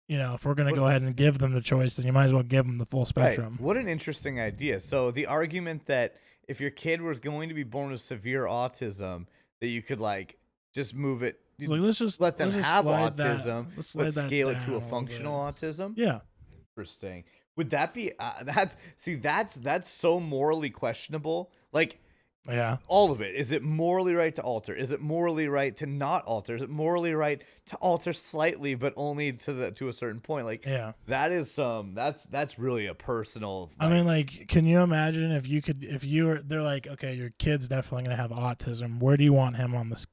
if we're going to go ahead and give them the choice, then you might as well give them the full spectrum. Right. What an interesting idea. So the argument that if your kid was going to be born with severe autism, that you could like just move it, It's like, let's just let them let's just have slide autism, let's slide but that scale it down to a little functional bit. autism. Yeah. Interesting. Would that be that's so morally questionable. Like Yeah. all of it. Is it morally right to alter? Is it morally right to not alter? Is it morally right to alter slightly, but only to a certain point? Like Yeah. that is that's really a personal. I mean, like, can you imagine if they're like, okay, your kid's definitely gonna have autism. Where do you want him on the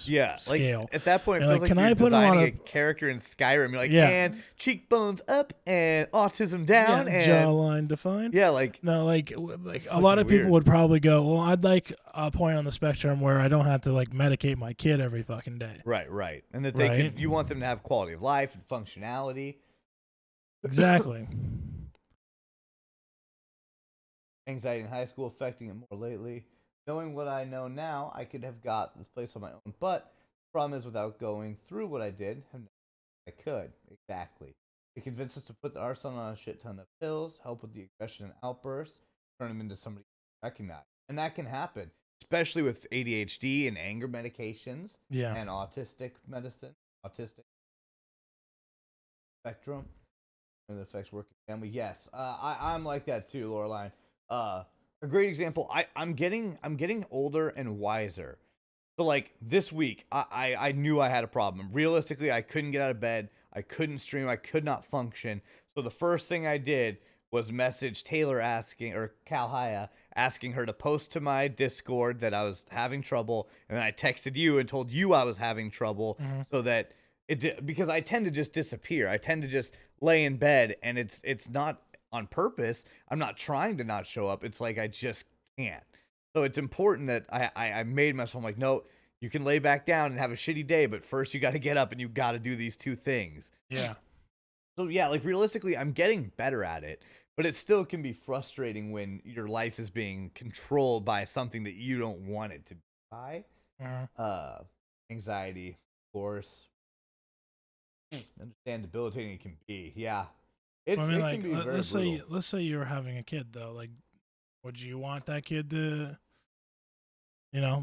yeah, scale? like at that point, it You're feels like, like can I you're put him on designing a a character in Skyrim. You're like, Yeah. and cheekbones up and autism down and jawline defined? yeah, like No, like a fucking lot of people weird. would probably go, well, I'd like a point on the spectrum where I don't have to like medicate my kid every fucking day. right, and that they Right. could. You want them to have quality of life and functionality. Exactly. Anxiety in high school affecting it more lately. Knowing what I know now, I could have got this place on my own. But the problem is, without going through what I did, I could. Exactly. It convinced us to put our son on a shit ton of pills, help with the aggression and outbursts, turn him into somebody you recognize. And that can happen, especially with ADHD and anger medications Yeah. and autistic medicine, autistic spectrum, and it affects working family. Yes, I'm like that too, Laureline. A great example. I'm getting older and wiser. So like this week, I knew I had a problem. Realistically, I couldn't get out of bed. I couldn't stream. I could not function. So the first thing I did was message Taylor Cal Haya asking her to post to my Discord that I was having trouble, and then I texted you and told you I was having trouble so that because I tend to just disappear. I tend to just lay in bed, and it's not on purpose. I'm not trying to not show up. It's like I just can't. So it's important that I made myself, I'm like, no, you can lay back down and have a shitty day, but first you got to get up and you got to do these two things. Yeah. So yeah, like realistically, I'm getting better at it, but it still can be frustrating when your life is being controlled by something that you don't want it to be by. Anxiety, of course. Understand debilitating it can be. Yeah. It I mean, can like, be very brutal. let's say you were having a kid though. Like, would you want that kid to,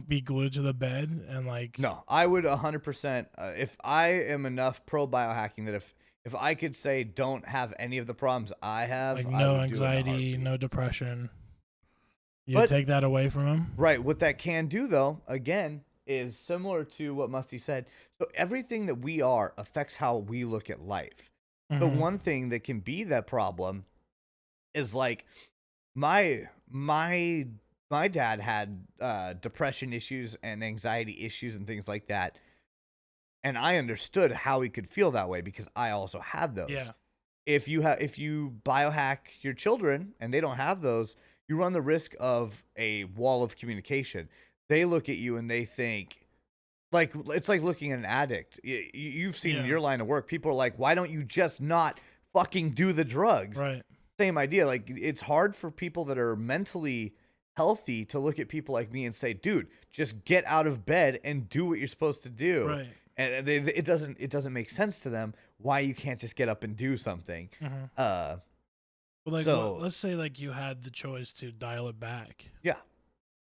be glued to the bed and like? No, I would 100%. If I am enough pro biohacking that if I could say don't have any of the problems I have, Like I no would do it in a anxiety, heartbeat. no depression. You But- take that away from him. Right. What that can do, though, again, is similar to what Musty said. So everything that we are affects how we look at life. So Mhm. one thing that can be that problem is like my dad had depression issues and anxiety issues and things like that, and I understood how he could feel that way because I also had those. Yeah. If you biohack your children and they don't have those, you run the risk of a wall of communication. They look at you and they think, like, it's like looking at an addict. You've seen in Yeah. your line of work, people are like, why don't you just not fucking do the drugs? Right. Same idea. Like, it's hard for people that are mentally healthy to look at people like me and say, dude, just get out of bed and do what you're supposed to do. Right. And it doesn't make sense to them why you can't just get up and do something. Mhm. Uh, Well, But like, So let's say like you had the choice to dial it back. yeah,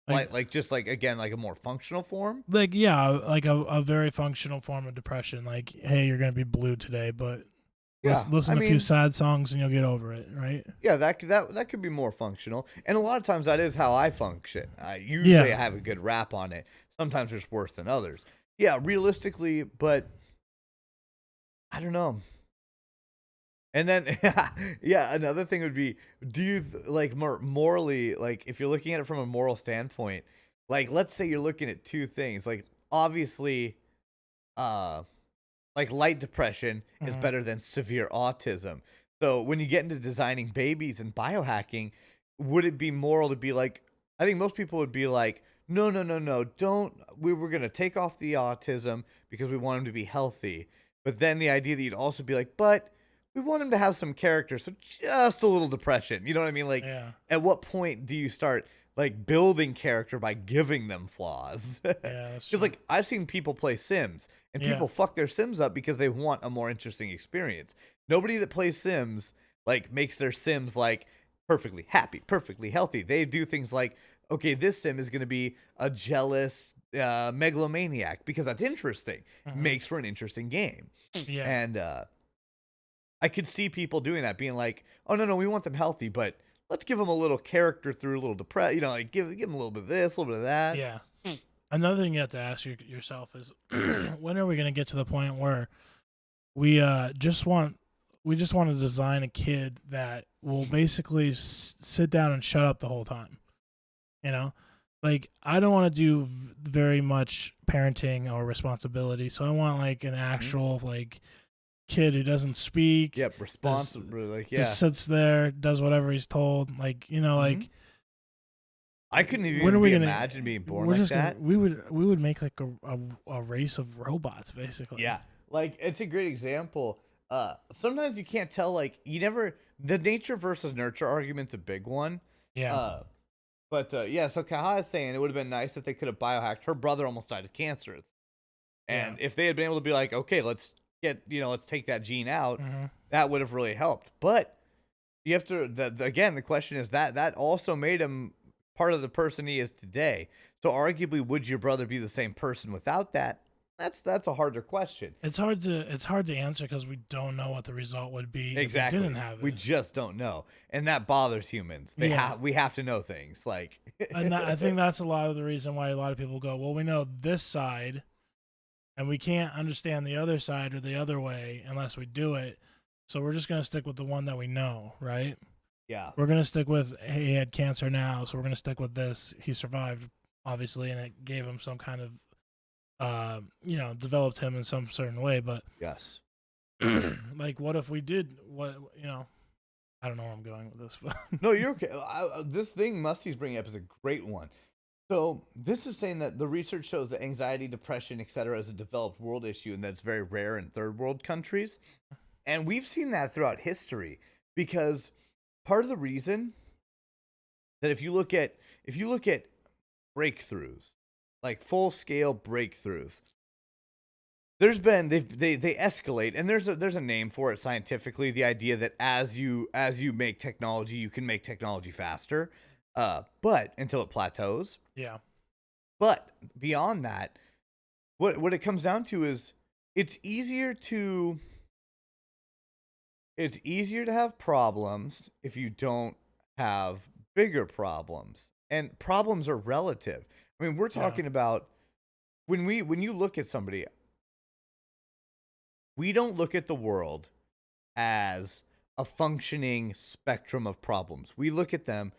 Like, like just like again like a more functional form. yeah, like a very functional form of depression. Like, hey, you're gonna be blue today, but Yeah, listen I to a few mean, sad songs and you'll get over it, right? yeah, that could be more functional, and a lot of times that is how I function. I usually Yeah, have a good rap on it. Sometimes it's worse than others. Yeah, realistically, but I don't know. And then, yeah, another thing would be, do you like morally, like if you're looking at it from a moral standpoint, like let's say you're looking at two things, like obviously, uh, like light depression is hmm better than severe autism. So when you get into designing babies and biohacking, would it be moral to be like, I think most people would be like, no, no, no, no, don't, we were going to take off the autism because we want him to be healthy. But then the idea that you'd also be like, but we want him to have some character. So just a little depression. You know what I mean? Like, yeah, at what point do you start like building character by giving them flaws? yeah, that's Because true. like I've seen people play Sims and Yeah, people fuck their Sims up because they want a more interesting experience. Nobody that plays Sims like makes their Sims like perfectly happy, perfectly healthy. They do things like, okay, this Sim is going to be a jealous megalomaniac because that's interesting. hmm Makes for an interesting game. yeah. And I could see people doing that, being like, oh no, no, we want them healthy, but let's give them a little character through a little depress, like give them a little bit of this, a little bit of that. Yeah. Another thing you have to ask yourself is when are we going to get to the point where we just want to design a kid that will basically sit down and shut up the whole time, you know? Like I don't want to do very much parenting or responsibility, so I want like an Mhm. actual like kid who doesn't speak, Yep, responsible, like just yeah. sits there, does whatever he's told, like, Hmm. like I couldn't when are even we be gonna imagine being born we're like just gonna that. we would make like a race of robots basically. Yeah, like it's a great example. Sometimes you can't tell, like you never the nature versus nurture argument's a big one. Yeah, Uh, but yeah, so Kaha is saying it would have been nice if they could have biohacked. Her brother almost died of cancer, yeah, and if they had been able to be like, okay, let's get let's take that gene out, hmm that would have really helped. But you have to again, the question is that also made him part of the person he is today. So arguably, would your brother be the same person without that? That's a harder question. it's hard to answer because we don't know what the result would be if we didn't Exactly. have We it. just don't know, and that bothers humans. Yeah, We have to know things like. and I think that's a lot of the reason why a lot of people go, well, we know this side, and we can't understand the other side or the other way unless we do it. So we're just gonna stick with the one that we know, right? Yeah. We're gonna stick with, hey, he had cancer now, so we're gonna stick with this. He survived, obviously, and it gave him some kind of developed him in some certain way. But Yes. like, what if we did what I don't know where I'm going with this, but No, you're okay. This thing Musty's bringing up is a great one. So this is saying that the research shows that anxiety, depression, etc., is a developed world issue, and that it's very rare in third world countries. And we've seen that throughout history because part of the reason that if you look at breakthroughs, like full scale breakthroughs, there's been they escalate, and there's a name for it scientifically. The idea that as you make technology, you can make technology faster, but until it plateaus. yeah, But beyond that, what it comes down to is it's easier to it's easier to have problems if you don't have bigger problems. And problems are relative. I mean, we're yeah, talking about when you look at somebody, we don't look at the world as a functioning spectrum of problems. We look at them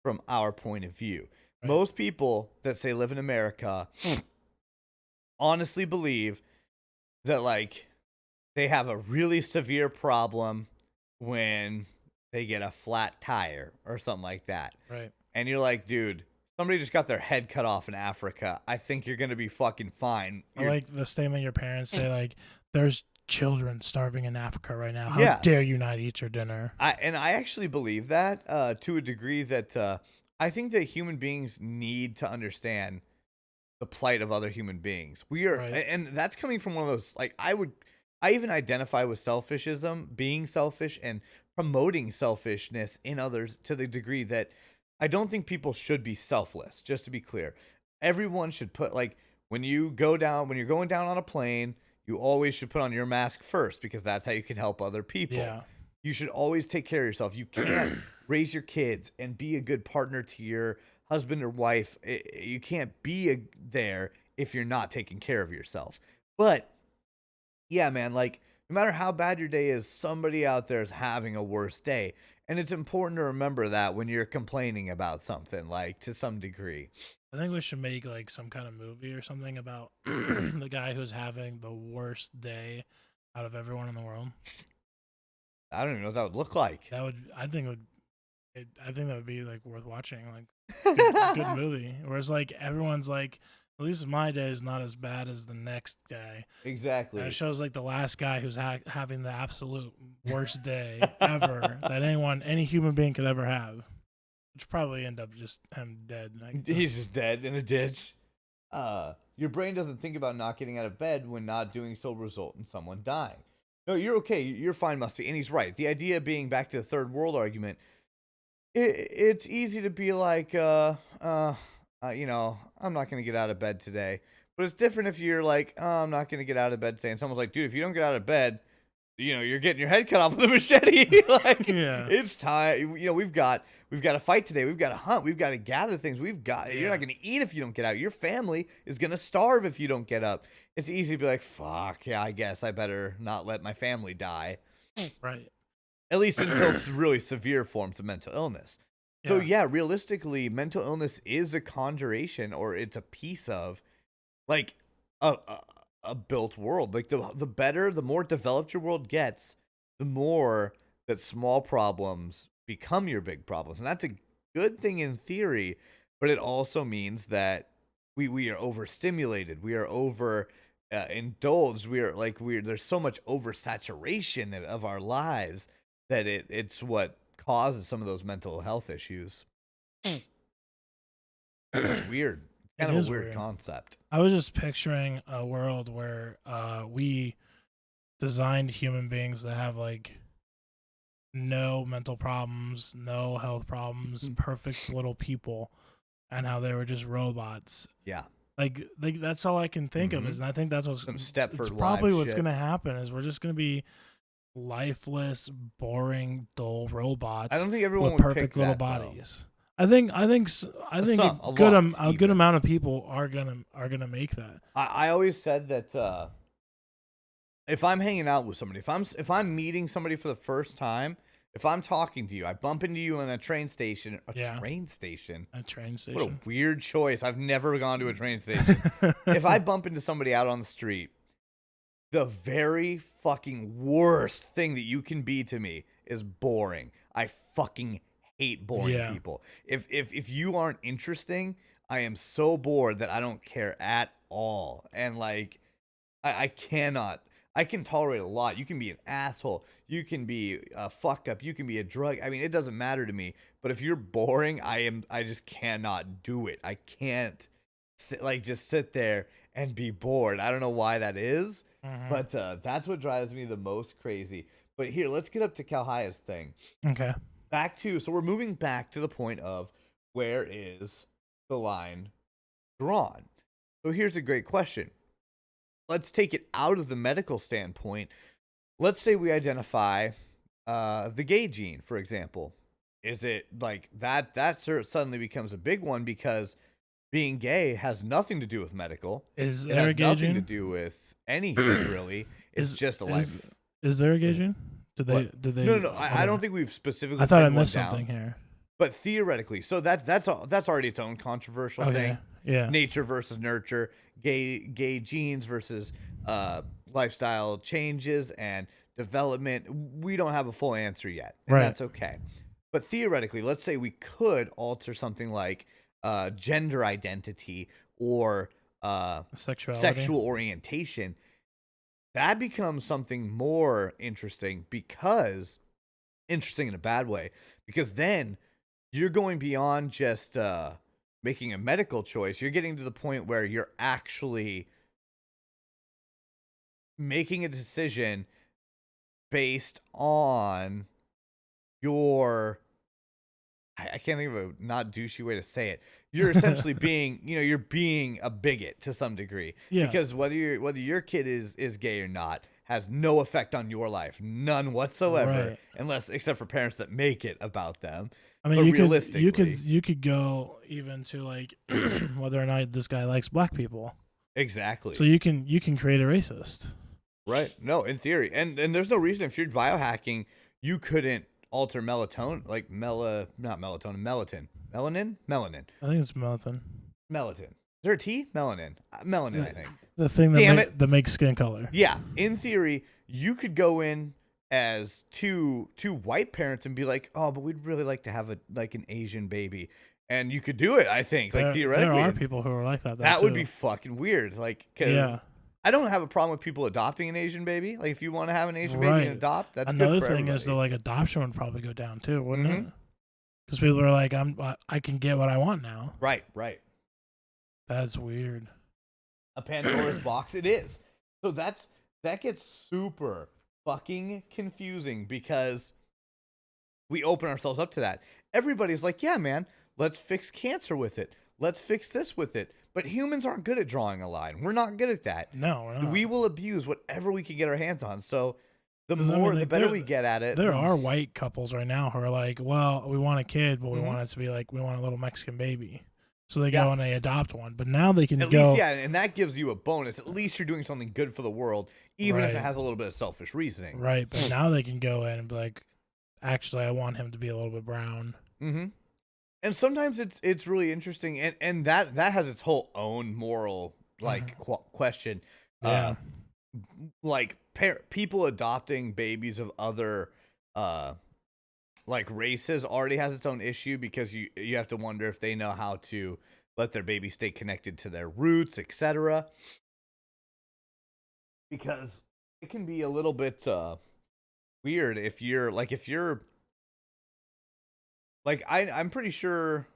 from our point of view. right, Most people that say live in America honestly believe that like they have a really severe problem when they get a flat tire or something like that. right. And you're like, dude, somebody just got their head cut off in Africa. I think you're going to be fucking fine. I like the statement your parents say, like, "There's children starving in Africa right now. How Yeah. dare you not eat your dinner?" I actually believe that to a degree that I think that human beings need to understand the plight of other human beings. Right. And that's coming from one of those, like, I even identify with selfishism, being selfish and promoting selfishness in others to the degree that I don't think people should be selfless. Just to be clear, everyone should put like when you're going down on a plane, you always should put on your mask first because that's how you can help other people. Yeah. You should always take care of yourself. You can't raise your kids and be a good partner to your husband or wife. You can't be there if you're not taking care of yourself. But yeah, man, like no matter how bad your day is, somebody out there is having a worse day. And it's important to remember that when you're complaining about something, like to some degree. I think we should make like some kind of movie or something about the guy who's having the worst day out of everyone in the world. I don't even know what that would look like. That would, I think, I think that would be like worth watching. Like good movie. Whereas like everyone's like, at least my day is not as bad as the next guy. Exactly. And it shows like the last guy who's having the absolute worst day ever that any human being could ever have. Which probably end up just him dead. He's just dead in a ditch. Your brain doesn't think about not getting out of bed when not doing so result in someone dying. No, you're okay. You're fine, Musty. And he's right. The idea being back to the third world argument, it's easy to be like, I'm not going to get out of bed today. But it's different if you're like, I'm not going to get out of bed today. And someone's like, dude, if you don't get out of bed, you're getting your head cut off with a machete. Like, yeah. It's time. We've got to fight today. We've got to hunt. We've got to gather things. You're not going to eat if you don't get out. Your family is going to starve if you don't get up. It's easy to be like, fuck, yeah, I guess I better not let my family die. Right. At least until really severe forms of mental illness. Yeah. So yeah, realistically, mental illness is a conjuration, or it's a piece of like a built world. Like the more developed your world gets, the more that small problems become your big problems. And that's a good thing in theory, but it also means that we are overstimulated. We are over indulged. There's so much oversaturation of our lives that it's what causes some of those mental health issues. It's weird. Kind of a weird concept. I was just picturing a world where we designed human beings that have like no mental problems, no health problems, perfect little people, and how they were just robots. Yeah. Like that's all I can think of is, and I think that's what's probably what's going to happen is we're just going to be lifeless, boring, dull robots. I don't think everyone with would perfect pick little that, bodies. Though. I think a good amount of people are gonna make that. I always said that if I'm hanging out with somebody, if I'm meeting somebody for the first time, if I'm talking to you, I bump into you in a train station. A train station. What a weird choice. I've never gone to a train station. If I bump into somebody out on the street, the very fucking worst thing that you can be to me is boring. I fucking hate boring people. If you aren't interesting, I am so bored that I don't care at all. And like, I cannot. I can tolerate a lot. You can be an asshole. You can be a fuck up. You can be a drug. I mean, it doesn't matter to me. But if you're boring, I just cannot do it. I can't just sit there and be bored. I don't know why that is, but that's what drives me the most crazy. But here, let's get up to Kalhaya's thing. Okay. So we're moving back to the point of where is the line drawn? So here's a great question. Let's take it out of the medical standpoint. Let's say we identify the gay gene, for example. Is it like that suddenly becomes a big one because being gay has nothing to do with medical. Is there a gay gene? Nothing to do with anything, really. It's just a life. Is there a gay gene? Did they? No. I don't think we've specifically. I thought I missed something here. But theoretically, so that's already its own controversial thing. Yeah. Nature versus nurture, gay genes versus lifestyle changes and development. We don't have a full answer yet, and that's okay. But theoretically, let's say we could alter something like gender identity or sexual orientation. That becomes something more interesting interesting in a bad way, because then you're going beyond just making a medical choice. You're getting to the point where you're actually making a decision based on you're I can't think of a not douchey way to say it. You're essentially being, you're being a bigot to some degree. Yeah. Because whether your kid is gay or not has no effect on your life, none whatsoever, Right. unless except for parents that make it about them. I mean, But you could realistically, you could go even to like whether or not this guy likes black people. exactly. So you can create a racist. Right. No, in theory. And there's no reason if you're biohacking, you couldn't alter melatonin, like not melatonin, melatonin. Melanin. I think it's melatonin. Is there a T? Melanin. Melanin, I think. The thing that makes skin color. Yeah. In theory, you could go in as two white parents and be like, "Oh, but we'd really like to have an Asian baby." And you could do it, I think. Like theoretically. There are people who are like that. That would too. be fucking weird. Like, cuz I don't have a problem with people adopting an Asian baby. Like, if you want to have an Asian baby and adopt, that's another good for thing. everybody. Is the like adoption would probably go down too, wouldn't it? Because people are like, I can get what I want now. Right. That's weird. A Pandora's box. It is. So that gets super fucking confusing because we open ourselves up to that. Everybody's like, yeah, man, let's fix cancer with it. Let's fix this with it. But humans aren't good at drawing a line. We're not good at that. No, we're not. We will abuse whatever we can get our hands on. So the better we get at it. There are white couples right now who are like, well, we want a kid, but we want it to be like, we want a little Mexican baby. So they go and they adopt one. But now they can at go. least, and that gives you a bonus. At least you're doing something good for the world, even if it has a little bit of selfish reasoning. Right. But now they can go in and be like, actually, I want him to be a little bit brown. Mm-hmm. And sometimes it's really interesting, and that has its whole own moral question. Yeah. Like people adopting babies of other races already has its own issue because you have to wonder if they know how to let their baby stay connected to their roots, etc. Because it can be a little bit weird if you're I'm pretty sure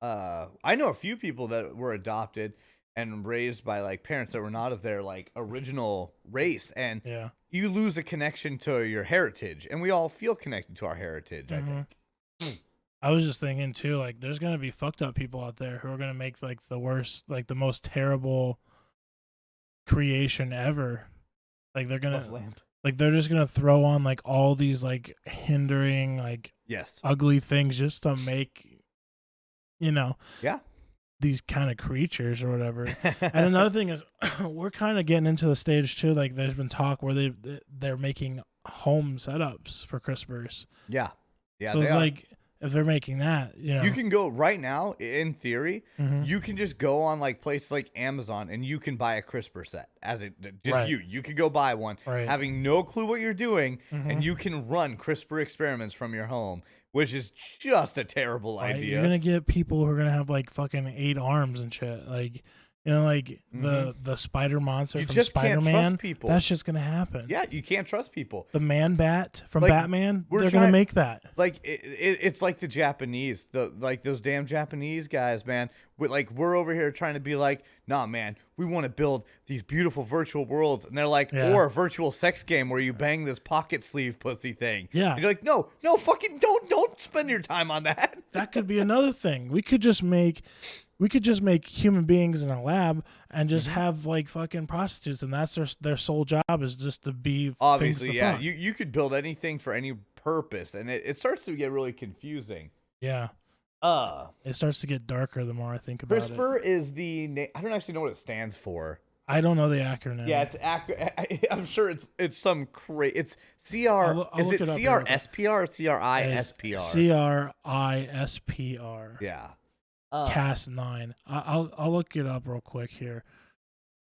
I know a few people that were adopted and raised by like parents that were not of their like original race, and you lose a connection to your heritage, and we all feel connected to our heritage. I think. I was just thinking too, like there's gonna be fucked up people out there who are gonna make like the worst, like the most terrible creation ever. Like they're gonna like they're just gonna throw on like all these like hindering like ugly things just to make these kind of creatures or whatever. And another thing is we're kind of getting into the stage too, like there's been talk where they're making home setups for CRISPRs. Yeah So it's like if they're making that, you can go right now, in theory, you can just go on like places like Amazon and you can buy a CRISPR set you could go buy one, having no clue what you're doing, and you can run CRISPR experiments from your home, which is just a terrible idea. You're gonna get people who are gonna have like fucking 8 arms and shit, like the spider monster from Spider-Man. That's just gonna happen. Yeah, you can't trust people. The Man Bat from Batman. They're gonna make that. Like it's like the Japanese, those damn Japanese guys, man. We're over here trying to be like, nah, man, we want to build these beautiful virtual worlds, and they're like, or a virtual sex game where you bang this pocket sleeve pussy thing. Yeah, and you're like, no, fucking don't spend your time on that. That could be another thing. We could just make human beings in a lab and just have like fucking prostitutes, and that's their sole job is just to be obviously fun. You could build anything for any purpose, and it starts to get really confusing. Yeah. It starts to get darker the more I think about it. CRISPR is the name. I don't actually know what it stands for. I don't know the acronym. Yeah, I'm sure it's some crazy. It's CR. Is it CRSPR or CRISPR? CRISPR. Yeah. Cas9. I'll look it up real quick here.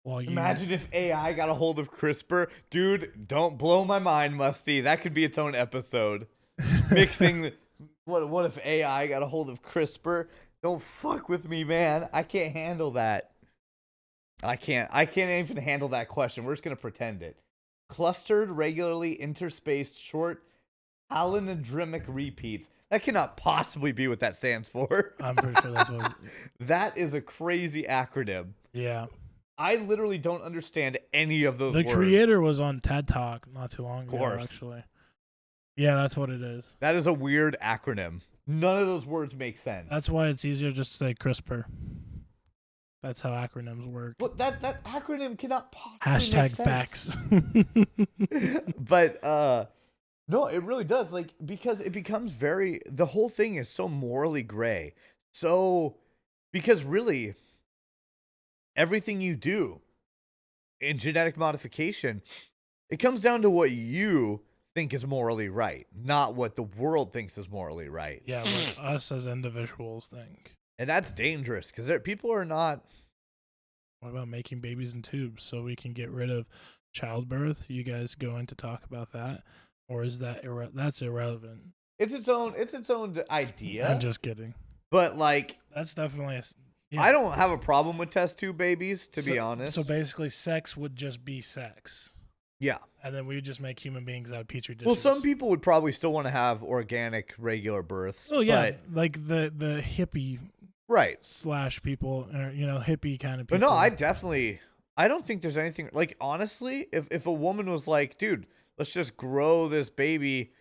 Imagine if AI got a hold of CRISPR, dude. Don't blow my mind, Musty. That could be its own episode. Mixing. What if AI got a hold of CRISPR? Don't fuck with me, man. I can't handle that. I can't even handle that question. We're just gonna pretend it. Clustered, regularly interspaced, short palindromic repeats. That cannot possibly be what that stands for. I'm pretty sure that's what. That is a crazy acronym. Yeah. I literally don't understand any of those words. The creator was on TED Talk not too long ago, actually. Yeah, that's what it is. That is a weird acronym. None of those words make sense. That's why it's easier just to say CRISPR. That's how acronyms work. But that acronym cannot possibly Hashtag make sense. facts. But no, it really does. Like, because it becomes the whole thing is so morally gray. So, because really, everything you do in genetic modification, it comes down to what you think is morally right, not what the world thinks is morally right. Yeah, what us as individuals think. And that's dangerous because people are not. What about making babies in tubes so we can get rid of childbirth? You guys going to talk about that, or is that that's irrelevant? It's its own idea. I'm just kidding. But like, That's definitely yeah. I don't have a problem with test tube babies, to be honest. So basically, sex would just be sex. Yeah. And then we would just make human beings out of petri dishes. Well, some people would probably still want to have organic, regular births. Oh yeah, like the hippie right / people, or hippie kind of But people. no, I don't think there's anything like, honestly, if a woman was like, dude, let's just grow this baby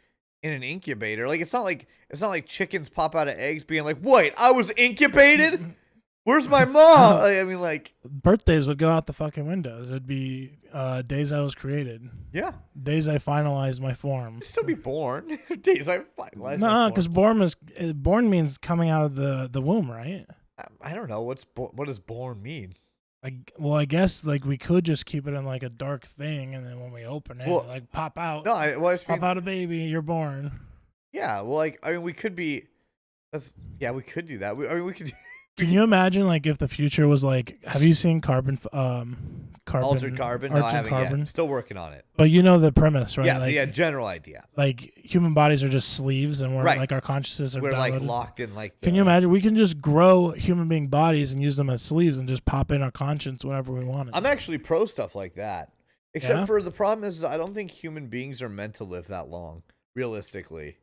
in an incubator. Like, it's not like chickens pop out of eggs being like, wait, I was incubated? Where's my mom? I mean, like, birthdays would go out the fucking windows. It'd be days I was created. Yeah. Days I finalized my form. You'd still be born. Days I finalized. No, because born means coming out of the womb, right? I don't know what does born mean. I guess like we could just keep it in like a dark thing, and then when we open it, like pop out. No, pop out a baby. You're born. Yeah. Well, like, I mean, we could be. We could do that. We could. Can you imagine like if the future was like? Have you seen Carbon? Altered Carbon? No, I haven't yet. Still working on it. But you know the premise, right? Yeah, like, general idea. Like human bodies are just sleeves, and we're like our consciousness are. We're downloaded. like locked in. Like, can you imagine? We can just grow human being bodies and use them as sleeves, and just pop in our conscience whenever we want it. I'm actually pro stuff like that. Except for the problem is I don't think human beings are meant to live that long, realistically.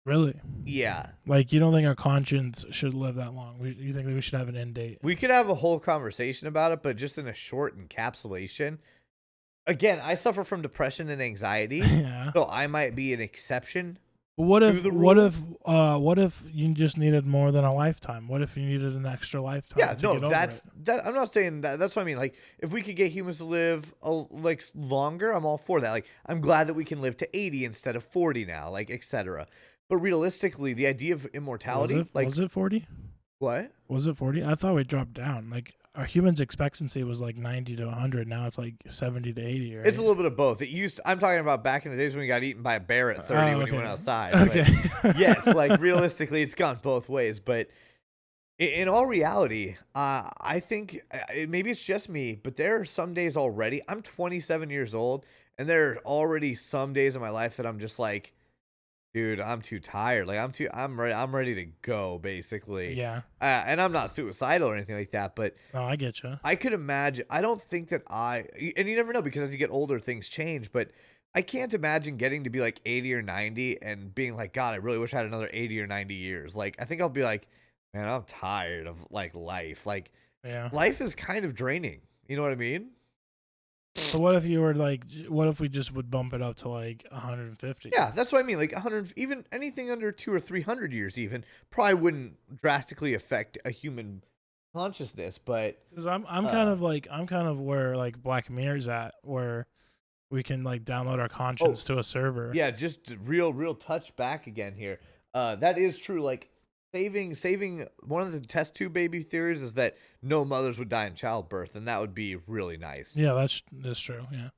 Really? Yeah. Like, you don't think our conscience should live that long? You think that we should have an end date? We could have a whole conversation about it, but just in a short encapsulation. Again, I suffer from depression and anxiety, so I might be an exception. What if you just needed more than a lifetime? What if you needed an extra lifetime? Yeah, no, that. I'm not saying that. That's what I mean. Like, if we could get humans to live longer, I'm all for that. Like, I'm glad that we can live to 80 instead of 40 now, like, etc. But realistically, the idea of immortality, was it 40? What? Was it 40? I thought we dropped down. Like, our humans' expectancy was like 90 to 100. Now it's like 70 to 80. Right? It's a little bit of both. I'm talking about back in the days when we got eaten by a bear at 30 when you went outside. Okay. But yes, like, realistically, it's gone both ways. But in all reality, I think maybe it's just me, but there are some days already. I'm 27 years old, and there are already some days in my life that I'm just like, dude, I'm too tired. Like, I'm ready to go, basically. Yeah. And I'm not suicidal or anything like that, but no, I get you. I could imagine. I don't think that and you never know because as you get older, things change. But I can't imagine getting to be like 80 or 90 and being like, God, I really wish I had another 80 or 90 years. Like, I think I'll be like, man, I'm tired of like life. Like, life is kind of draining. You know what I mean? So what if you were like, what if we just would bump it up to like 150? Yeah, that's what I mean. Like 100, even anything under 200 or 300 years, even probably wouldn't drastically affect a human consciousness. But because I'm kind of where like Black Mirror's at, where we can like download our conscience to a server. Yeah, just real touch back again here. That is true. Like saving one of the test tube baby theories is that no mothers would die in childbirth, and that would be really nice. Yeah, that's true. Yeah.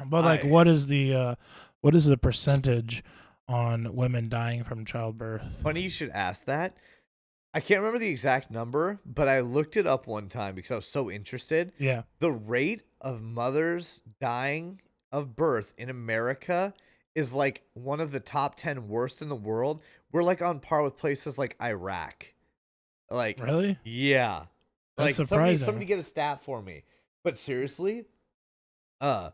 But like, what is the percentage on women dying from childbirth? Funny you should ask that. I can't remember the exact number, but I looked it up one time because I was so interested. Yeah. The rate of mothers dying of birth in America is like one of the top 10 worst in the world. We're like on par with places like Iraq. Like, really? Yeah. That's like surprising. Somebody get a stat for me. But seriously, that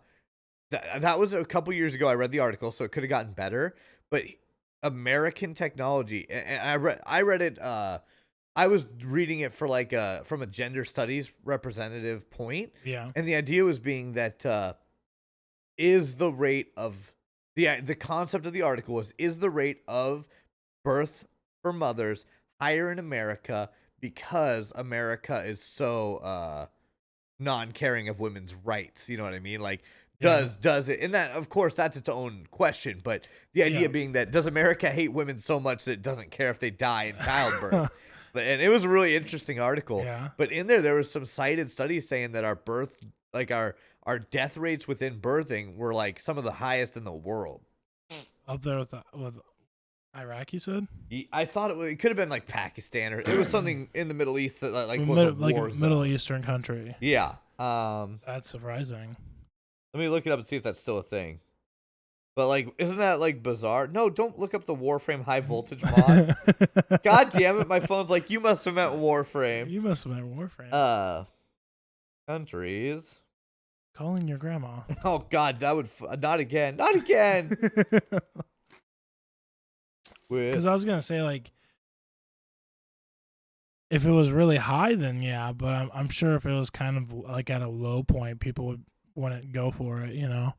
was a couple years ago. I read the article, so it could have gotten better. But American technology, and I read it. I was reading it for like from a gender studies representative point. Yeah. And the idea was being that is the rate of the concept of the article is the rate of birth for mothers higher in America because America is so non-caring of women's rights. You know what I mean? Like, does it? And that, of course, that's its own question. But the idea being that does America hate women so much that it doesn't care if they die in childbirth? And it was a really interesting article. Yeah. But in there was some cited studies saying that our our death rates within birthing were like some of the highest in the world. Up there with Iraq, you said? I thought it could have been like Pakistan or it was something in the Middle East that like was a like war a zone. Middle Eastern country. Yeah. That's surprising. Let me look it up and see if that's still a thing. But like, isn't that like bizarre? No, don't look up the Warframe high voltage mod. God damn it, my phone's like, you must have meant Warframe. You must have meant Warframe. Countries. Calling your grandma. Oh God, that would not again, not again. Because I was gonna say, like, if it was really high, then yeah. But I'm sure if it was kind of like at a low point, people wouldn't go for it, you know,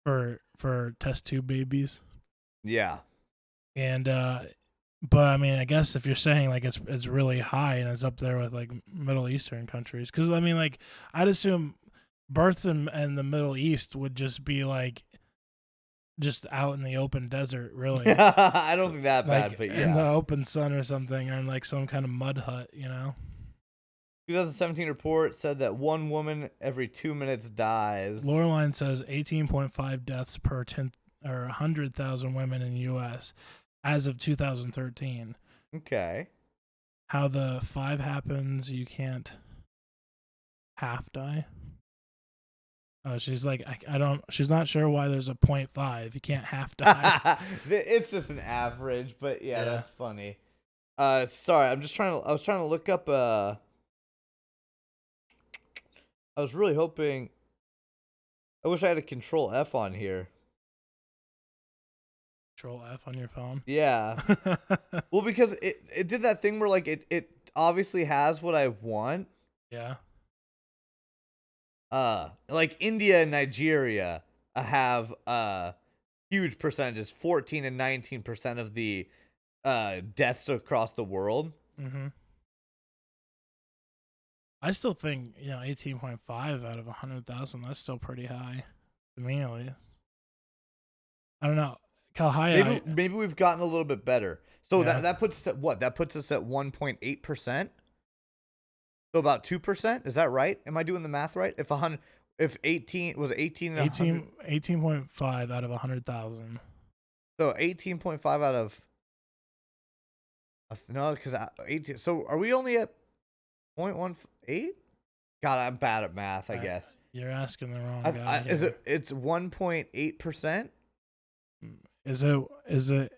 for test tube babies. Yeah. And but I mean, I guess if you're saying like it's really high and it's up there with like Middle Eastern countries, because I mean, like, I'd assume births in the Middle East would just be like just out in the open desert, really. I don't think that bad, Like but yeah. in the open sun or something, or in like some kind of mud hut, you know. 2017 report said that one woman every 2 minutes dies. Loreline says 18.5 deaths per 100,000 women in U.S. as of 2013. Okay. How the 5 happens, you can't half die. She's like, I don't. She's not sure why there's a 0.5. You can't half die. It's just an average, but yeah, that's funny. Sorry, I was trying to look up. I was really hoping. I wish I had a Control F on here. Control F on your phone. Yeah. Well, because it did that thing where like it obviously has what I want. Yeah. Like India and Nigeria have huge percentages, 14 and 19% of the deaths across the world. Mm-hmm. I still think, 18.5 out of 100,000, that's still pretty high to me, at least. I don't know. Kalhaya, Maybe we've gotten a little bit better. So that puts us at what? That puts us at 1.8%. So about 2%. Is that right? Am I doing the math right? If 18 was 18 and 18.5 out of 100,000. So 18.5 out of no, because 18. So are we only at 0.18? God, I'm bad at math. I guess you're asking the wrong guy. Is it? It's 1.8%. Is it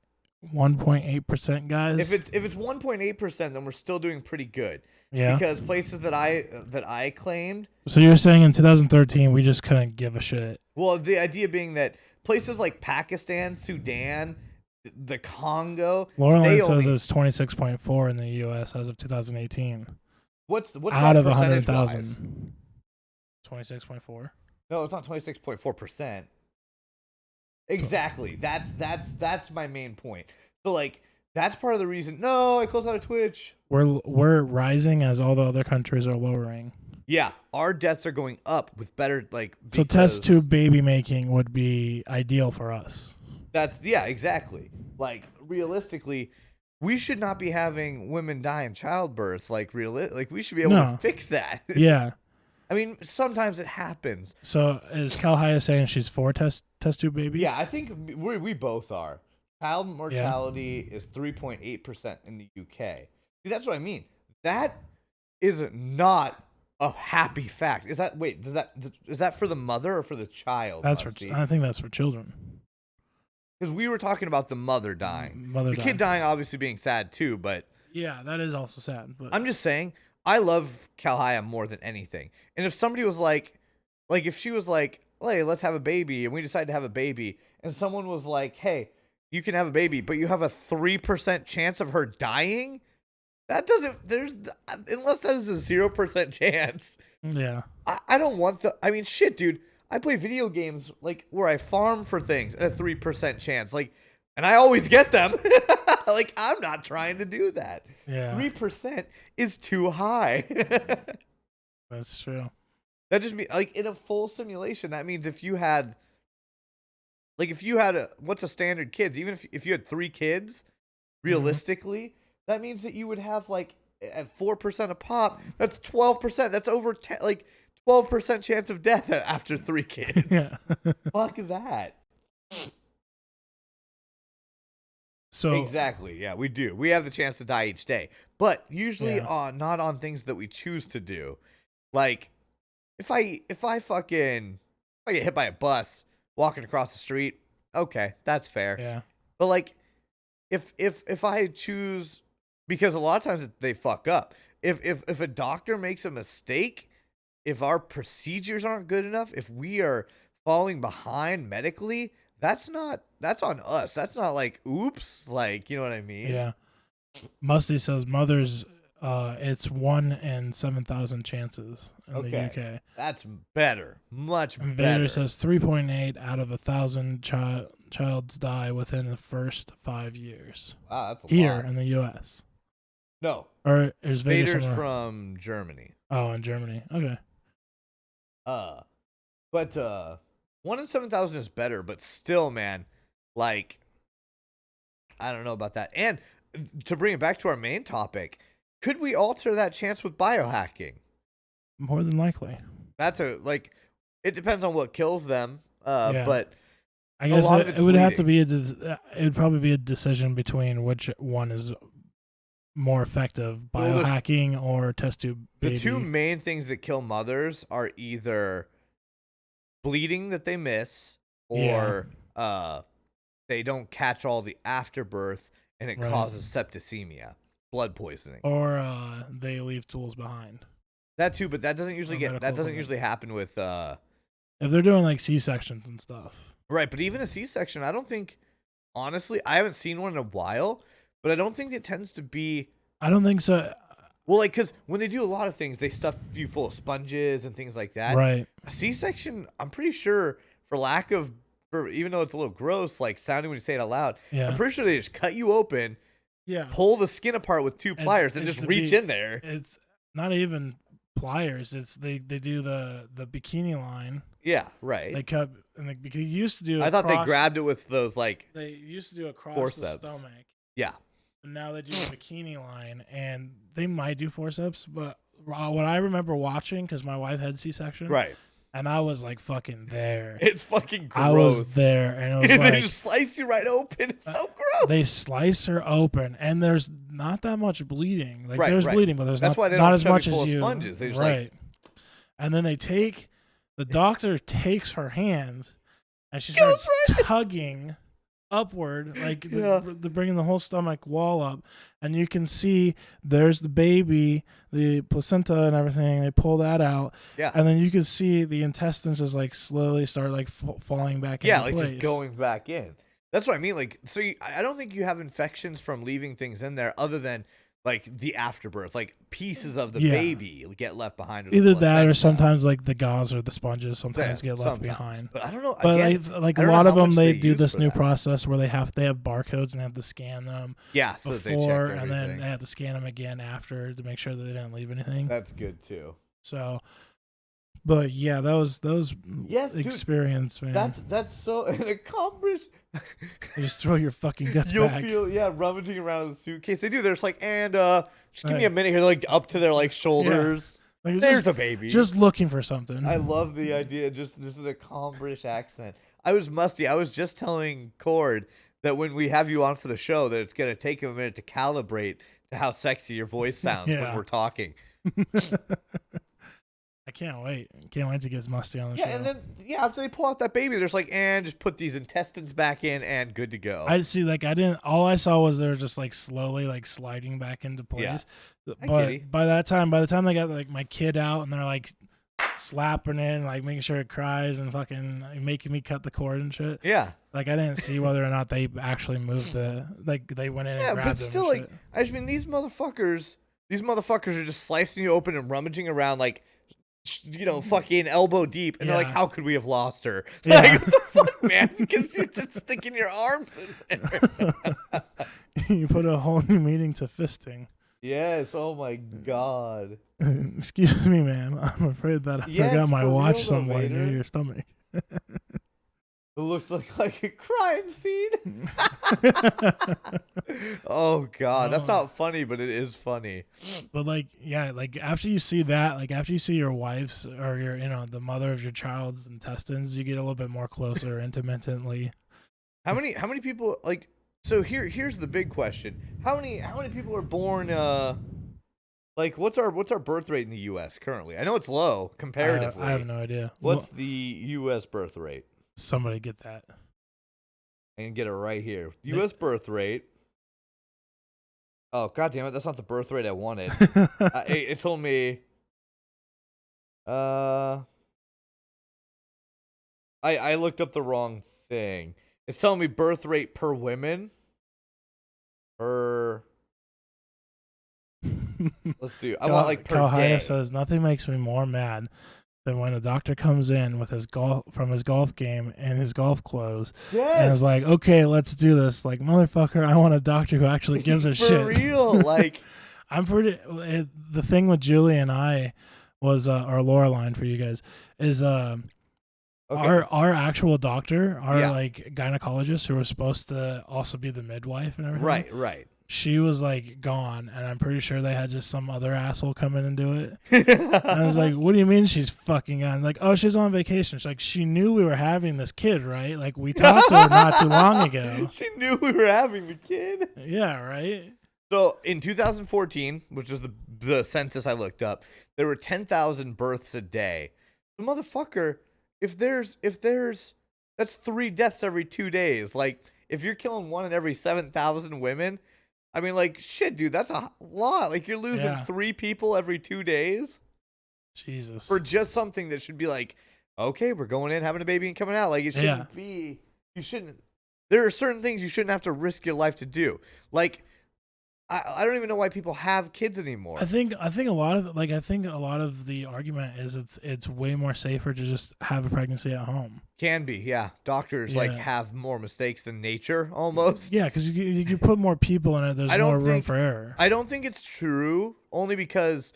1.8%, guys? If it's 1.8%, then we're still doing pretty good. Yeah. Because places that I claimed. So you're saying in 2013 we just couldn't give a shit. Well, the idea being that places like Pakistan, Sudan, the Congo. Loreline says it's 26.4 in the U.S. as of 2018. What's out of 100,000? 26.4. No, it's not 26.4%. Exactly. That's my main point. So like that's part of the reason. No, I closed out of Twitch. We're rising as all the other countries are lowering. Yeah, our deaths are going up with better like. So test tube baby making would be ideal for us. Exactly. Like realistically, we should not be having women die in childbirth. Like we should be able to fix that. Yeah. I mean, sometimes it happens. So is Kalhaya saying she's for test tube babies? Yeah, I think we both are. Child mortality is 3.8% in the UK. See, that's what I mean. That is not a happy fact. Is that for the mother or for the child? I think that's for children. Because we were talking about the mother dying. Kid dying obviously being sad too, but yeah, that is also sad. But I'm just saying, I love Kalhaya more than anything. And if somebody was like if she was like, hey, let's have a baby, and we decided to have a baby, and someone was like, hey, you can have a baby, but you have a 3% chance of her dying, unless that is a 0% chance. Yeah. I don't want shit, dude. I play video games like where I farm for things at a 3% chance, like, and I always get them. Like, I'm not trying to do that. Yeah, 3% is too high. that's true. That just means, like, in a full simulation, that means if you had what's a standard kids, even if you had 3 kids, realistically, that means that you would have like at 4% a pop. That's 12%. That's over 12% chance of death after 3 kids. Yeah. Fuck that. So Exactly. Yeah, we do. We have the chance to die each day, but usually Yeah. not on things that we choose to do. Like if I get hit by a bus walking across the street, okay, that's fair. yeah, But like if I choose, because a lot of times they fuck up. If a doctor makes a mistake, if our procedures aren't good enough, if we are falling behind medically, that's on us. That's not like oops, like, you know what I mean? yeah. Musty says mothers. It's 1 in 7,000 chances in the Okay. UK. That's better. Much And better. Vader says 3.8 out of 1,000 childs die within the first 5 years Wow, that's a here lot. in the US. No. Or is Vader Vader's somewhere? from Germany. Oh, in Germany. Okay. But 1 in 7,000 is better, but still, man, like, I don't know about that. And to bring it back to our main topic, could we alter that chance with biohacking? More than likely. That's it depends on what kills them. Yeah. But I guess lot of it it's would have to be it would probably be a decision between which one is more effective, Well, biohacking or test tube baby. the 2 main things that kill mothers are either bleeding that they miss, or they don't catch all the afterbirth and it Right. causes septicemia, blood poisoning. Or they leave tools behind. That too, but that doesn't usually Or that medical doesn't equipment. usually happen with If they're doing like C-sections and stuff. right. But even a C-section, I don't think, honestly, I haven't seen one in a while, but I don't think it tends to be. I don't think so. Well, like, because when they do a lot of things, they stuff you full of sponges and things like that. Right. A C-section, I'm pretty sure, even though it's a little gross, like sounding when you say it out loud, Yeah. I'm pretty sure they just cut you open, Yeah. pull the skin apart with 2 pliers, and it's just to reach be- in there. It's not even pliers. It's they do the bikini line. Yeah, right. They cut and because you used to do. I thought they across- grabbed it with those, like, They used to do across forceps. the stomach. yeah. And now they do the bikini line, and they might do forceps. But what I remember watching, because my wife had C-section, Right. and I was like fucking there. It's fucking gross. I was there, and it was And they like just slice you right open. It's so gross. they slice her open, and there's not that much bleeding. Like Right, there's right. bleeding, but there's That's not, why they not don't as shove you much full as of you. sponges. They just, right. And then the doctor takes her hands, and she starts tugging upward, like Yeah. the bringing the whole stomach wall up, and you can see there's the baby, the placenta and everything. They pull that out, Yeah. and then you can see the intestines just like slowly start like falling back Yeah, into like place. just going back in. That's what I mean. Like, so I don't think you have infections from leaving things in there, other than like the afterbirth, like pieces of the Yeah. baby get left behind. with the Either that or placenta. sometimes like the gauze or the sponges sometimes Yeah, get left sometimes. behind. But I don't know. But Again, like I a don't know lot of how them, much they they do use this for new that. process where they have barcodes and they have to scan them yeah, so that they check before, and then everything. they have to scan them again after to make sure that they didn't leave anything. That's good too. So, but yeah, those Yes, dude, experience, man. That's so accomplished. You just throw your fucking guts You'll back. feel rummaging around in the suitcase. They do. They're just like, and just give me a Right. minute here, like up to their like shoulders. Like, you're There's just, a baby. just looking for something. I love the idea, just an accomplished accent. I was just telling Cord that when we have you on for the show, that it's gonna take him a minute to calibrate to how sexy your voice sounds when Yeah. we're talking. I can't wait. Can't wait to get Musty on the show. Yeah, and then after they pull out that baby, there's like, and just put these intestines back in, and good to go. I see. Like I didn't. All I saw was they were just like slowly like sliding back into place. I get But it. by the time they got like my kid out and they're like slapping it, like making sure it cries and fucking making me cut the cord and shit. Yeah, Like I didn't see whether or not they actually moved they went in and yeah, but grabbed them. still, and like, shit. I just mean these motherfuckers are just slicing you open and rummaging around like fucking elbow deep, and they're like, Yeah. "How could we have lost her?" Yeah. Like, what the fuck, man? Because you're just sticking your arms in there. You put a whole new meaning to fisting. Yes. Oh my god. Excuse me, ma'am. I'm afraid that I Yes, forgot my for watch real though, somewhere near Vader. your stomach. It looked like a crime scene. Oh god, that's Oh. not funny, but it is funny. But like, yeah, like after you see that, like after you see your wife's or your, the mother of your child's intestines, you get a little bit more closer intimately. How many people like? So here's the big question: How many people are born? Like what's our birth rate in the U.S. currently? I know it's low comparatively. I have no idea. What's the U.S. birth rate? Somebody get that. I can get it right here. U.S. birth rate. Oh god damn it! That's not the birth rate I wanted. It told me. I looked up the wrong thing. It's telling me birth rate per women. Let's do. I want like per day. Kawhaya says nothing makes me more mad than when a doctor comes in with his golf game and his golf clothes and is like, "Okay, let's do this." Like, motherfucker, I want a doctor who actually gives a For shit. real, like I'm pretty. The thing with Julie and I was, or Laureline for you guys, is okay. our actual doctor, our Yeah. like gynecologist who was supposed to also be the midwife and everything. Right. She was like gone, and I'm pretty sure they had just some other asshole come in and do it. And I was like, "What do you mean she's fucking on?" Like, "Oh, she's on vacation." She's like, "She knew we were having this kid, right? Like, we talked to her not too long ago." She knew we were having the kid. Yeah, right. So in 2014, which is the census I looked up, there were 10,000 births a day. The motherfucker, if there's that's 3 deaths every 2 days. Like if you're killing one in every 7,000 women, I mean, like shit, dude, that's a lot. Like you're losing Yeah. 3 people every 2 days Jesus. for just something that should be like, okay, we're going in, having a baby, and coming out. Like it shouldn't be. You shouldn't. There are certain things you shouldn't have to risk your life to do. Like. I don't even know why people have kids anymore. I think a lot of the argument is it's way more safer to just have a pregnancy at home. Can be, yeah. Doctors like Yeah. have more mistakes than nature almost. Yeah, because you put more people in it. There's I don't more room think- for error. I don't think it's true, only because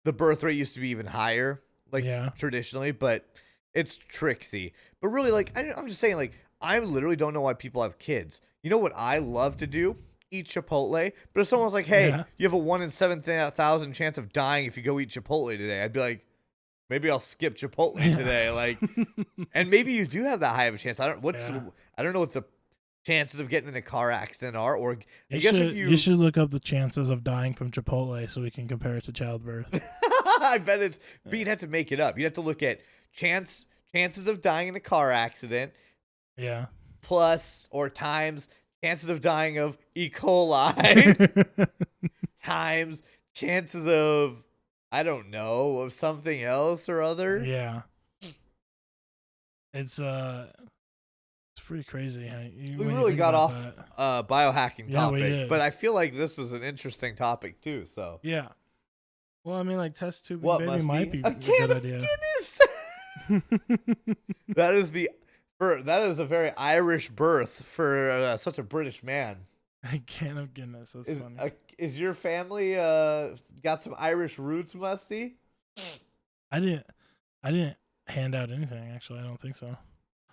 the birth rate used to be even higher, like Yeah. traditionally. But it's tricksy. But really, like I'm just saying, like I literally don't know why people have kids. You know what I love to do? Eat Chipotle. But if someone's like, "Hey, Yeah. you have a 1 in 7,000 chance of dying if you go eat Chipotle today," I'd be like, maybe I'll skip Chipotle today. Like, and maybe you do have that high of a chance. I don't know what the chances of getting in a car accident are. Or I guess if you should look up the chances of dying from Chipotle so we can compare it to childbirth. I bet it's. But you'd have to make it up. You'd have to look at chances of dying in a car accident Yeah. plus or times chances of dying of E. coli times chances of, I don't know, of something else or other. Yeah. It's pretty crazy. We really got off biohacking Yeah, we topic, did. but I feel like this was an interesting topic too. So Yeah. Well, I mean, like test tubing what, baby Musty? might be A a can good of idea. Guinness. That is a very Irish birth for such a British man. A can of Guinness. That's funny. Is your family got some Irish roots, Musty? I didn't hand out anything. Actually, I don't think so.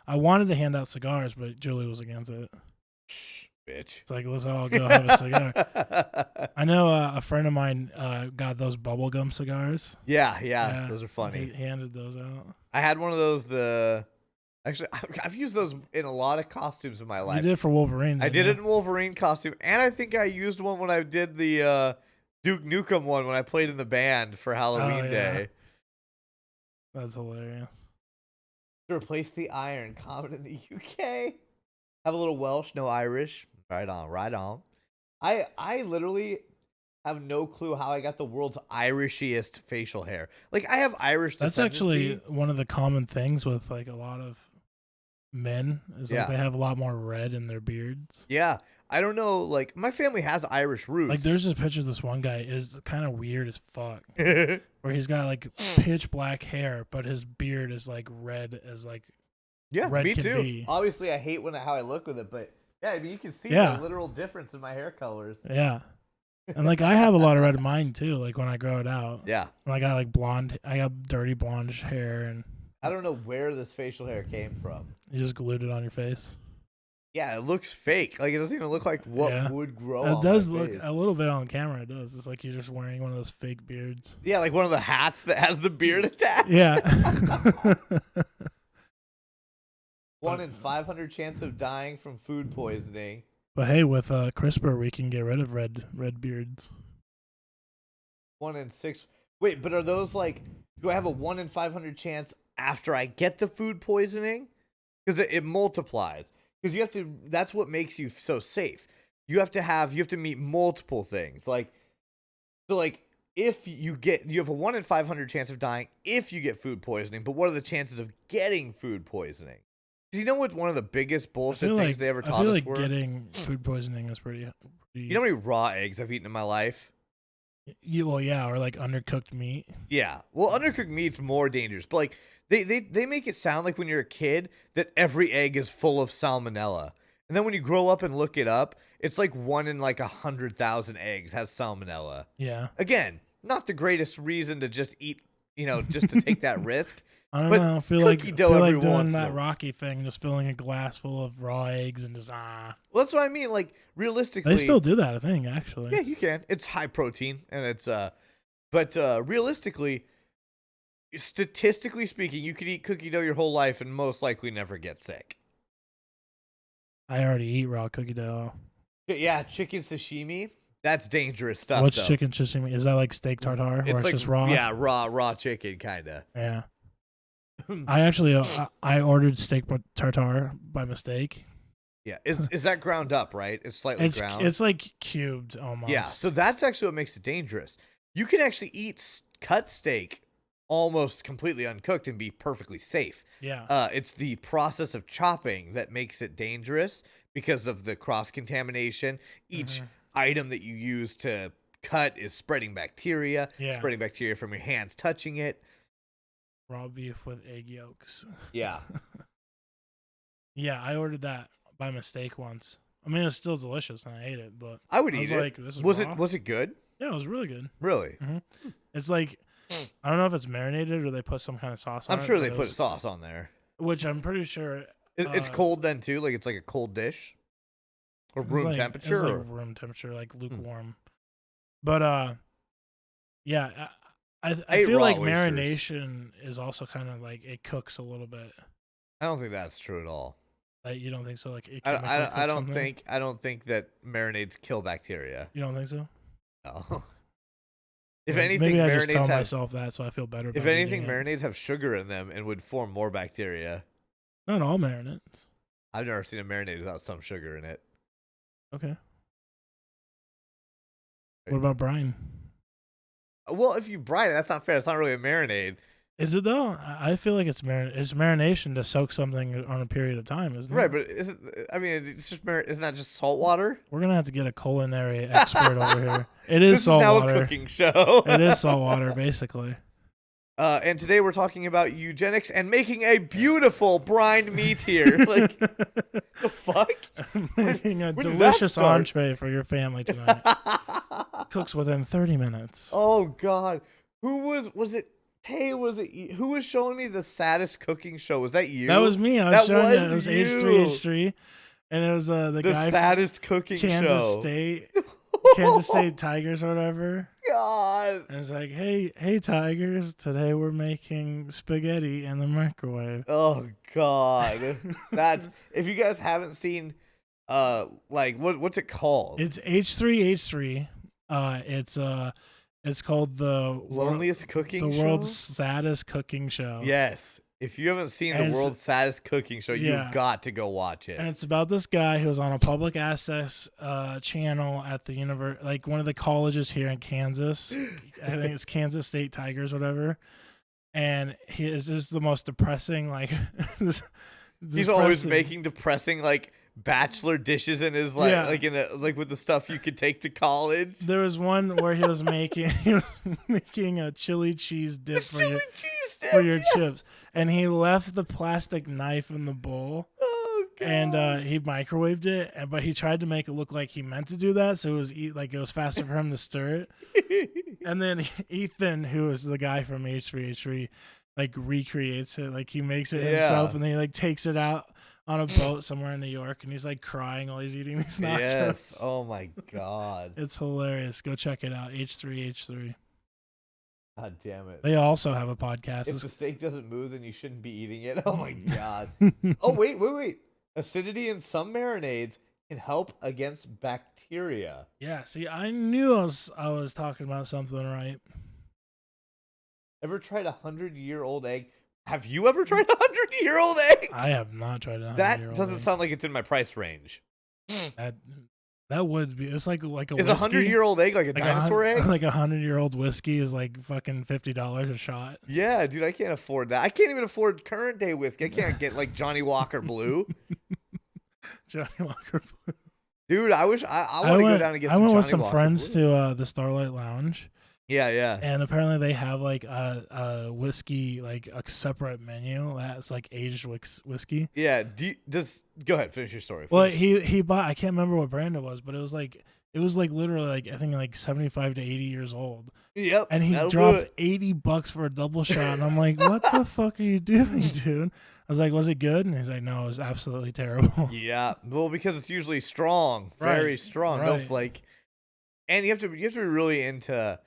I wanted to hand out cigars, but Julie was against it. Bitch. It's like, let's all go have a cigar. I know a friend of mine got those bubblegum cigars. Yeah, those are funny. He handed those out. I had one of those. Actually, I've used those in a lot of costumes in my life. You did it for Wolverine. I did you? it in Wolverine costume, and I think I used one when I did the Duke Nukem one when I played in the band for Halloween yeah. Day. That's hilarious. To replace the iron, common in the UK. Have a little Welsh, no Irish. Right on. I literally have no clue how I got the world's Irishiest facial hair. Like I have Irish That's actually one of the common things with like a lot of men is like Yeah. they have a lot more red in their beards. Yeah. I don't know. Like my family has Irish roots. Like there's this picture of this one guy is kind of weird as fuck, where he's got like pitch black hair, but his beard is like red as like yeah, red me can too. be. Obviously, I hate how I look with it, but yeah, I mean, you can see Yeah. the literal difference in my hair colors. Yeah. And like I have a lot of red in mine too. Like when I grow it out, Yeah, and I got like blonde, I got dirty blondish hair, and I don't know where this facial hair came from. you just glued it on your face. Yeah, it looks fake. Like it doesn't even look like what Yeah. would grow. It on does my look face. a little bit on camera. It does. It's like you're just wearing one of those fake beards. Yeah, like one of the hats that has the beard attached. Yeah. 1 in 500 chance of dying from food poisoning. But hey, with CRISPR, we can get rid of red beards. 1 in 6. Wait, but are those like? Do I have a 1 in 500 chance after I get the food poisoning? Because it multiplies. Because you have to. That's what makes you so safe. You have to meet multiple things. Like, so like if you have a 1 in 500 chance of dying if you get food poisoning. But what are the chances of getting food poisoning? Because you know what's one of the biggest bullshit things they ever taught us I feel like were? getting food poisoning is pretty. You know how many raw eggs I've eaten in my life? Well, yeah, or like undercooked meat. Yeah. Well, undercooked meat's more dangerous. But like they make it sound like when you're a kid that every egg is full of salmonella. And then when you grow up and look it up, it's like 1 in like 100,000 eggs has salmonella. Yeah. Again, not the greatest reason to just eat, just to take that risk. I don't But know. I feel like cookie dough every doing once in that a- Rocky thing, just filling a glass full of raw eggs and just Well, that's what I mean. Like realistically, They still do that, I think, actually. yeah, you can. It's high protein and it's but realistically, statistically speaking, you could eat cookie dough your whole life and most likely never get sick. I already eat raw cookie dough. Yeah, chicken sashimi. That's dangerous stuff. What's though. chicken sashimi? Is that like steak tartare, or it's like just raw? Yeah, raw chicken kind of. Yeah. I actually I ordered steak tartare by mistake. Yeah, is that ground up? Right, it's slightly ground. It's like cubed almost. Yeah, so that's actually what makes it dangerous. You can actually eat cut steak almost completely uncooked and be perfectly safe. Yeah. It's the process of chopping that makes it dangerous because of the cross contamination. Each item that you use to cut is spreading bacteria, Yeah. spreading bacteria from your hands touching it. Raw beef with egg yolks. Yeah. Yeah, I ordered that by mistake once. I mean, it's still delicious, and I ate it, but I would I eat was it. like, this is was raw? it good? Yeah, it was really good. Really? It's like, I don't know if it's marinated or they put some kind of sauce on I'm it. sure but they it put was- sauce on there. Which I'm pretty sure. It's cold then too, like it's like a cold dish, or It's room like- temperature. It's Or... like room temperature, like lukewarm. But yeah, I ate feel raw like oysters. marination is also kind of like it cooks a little bit. I don't think that's true at all. Like you don't think so? Like it I chemically cooks don't something? think that marinades kill bacteria. You don't think so? No. If Maybe- anything, maybe I just tell marinades have. myself that so I feel better. If about anything, eating it. marinades have sugar in them and would form more bacteria. Not all marinades. I've never seen a marinade without some sugar in it. Okay. What about brine? Well, if you brine it, that's not fair. It's not really a marinade, Is it though? I feel like it's marination to soak something on a period of time, isn't right? it? But is it? I mean, it's just isn't that just salt water? We're gonna have to get a culinary expert over here. It is This is salt now a water. cooking show. It is salt water, basically. And today we're talking about eugenics and making a beautiful brined meat here. Like the fuck? Making a When did that delicious start? entree for your family tonight. Cooks within 30 minutes. Oh God, who was it? Tay, was it? Who was showing me the saddest cooking show? Was that you? That was me. I was That showing you. was It was you. H3H3, and it was the guy from saddest cooking Kansas show. State, Kansas State Tigers or whatever. God. And it's like, hey Tigers, today we're making spaghetti in the microwave. Oh God, that's if you guys haven't seen, like what's it called? It's H3H3. It's called the Loneliest cooking show? world's saddest cooking show. Yes. If you haven't seen And the it's- world's saddest cooking show, Yeah. you've got to go watch it. And it's about this guy who was on a public access channel at the like one of the colleges here in Kansas. I think it's Kansas State Tigers, whatever. And he is just the most depressing, like this He's always depressing- making depressing like bachelor dishes in his like Yeah. like in a like with the stuff you could take to college. There was one where he was making a chili cheese dip for Chili your cheese dip, for your yeah. chips, and he left the plastic knife in the bowl. Oh god. And he microwaved it, but he tried to make it look like he meant to do that, so it was faster for him to stir it. And then Ethan, who is the guy from H3H3, like recreates it, like he makes it himself, Yeah. and then he like takes it out on a boat somewhere in New York, and he's like crying while he's eating these nachos. Yes. Oh my god. It's hilarious. Go check it out. H3H3. God damn it. They also have a podcast. If the steak doesn't move, then you shouldn't be eating it. Oh my god. Oh wait. Acidity in some marinades can help against bacteria. Yeah, see, I knew I was talking about something right. Ever tried 100-year-old egg? Have you ever tried 100-year-old egg? I have not tried it. That doesn't sound like it's in my price range. That would be. It's like a Is whiskey. 100-year-old egg like a dinosaur egg? Like 100-year-old whiskey is like fucking $50 a shot. Yeah, dude, I can't afford that. I can't even afford current day whiskey. I can't get like Johnny Walker Blue. Johnny Walker Blue. Dude, I wish I want to go down and get some I went Johnny with some Walker friends Blue. to the Starlight Lounge, Yeah. and apparently they have like a whiskey, like a separate menu that's like aged whiskey. Yeah, go ahead, finish your story. Well, he bought. I can't remember what brand it was, but it was like literally like I think like 75 to 80 years old. Yep. And he that'll do dropped it. $80 for a double shot, and I'm like, "What the fuck are you doing, dude?" I was like, "Was it good?" And he's like, "No, it was absolutely terrible." Yeah, well, because it's usually strong, very Right, strong, no right. flake, and you have to be really into.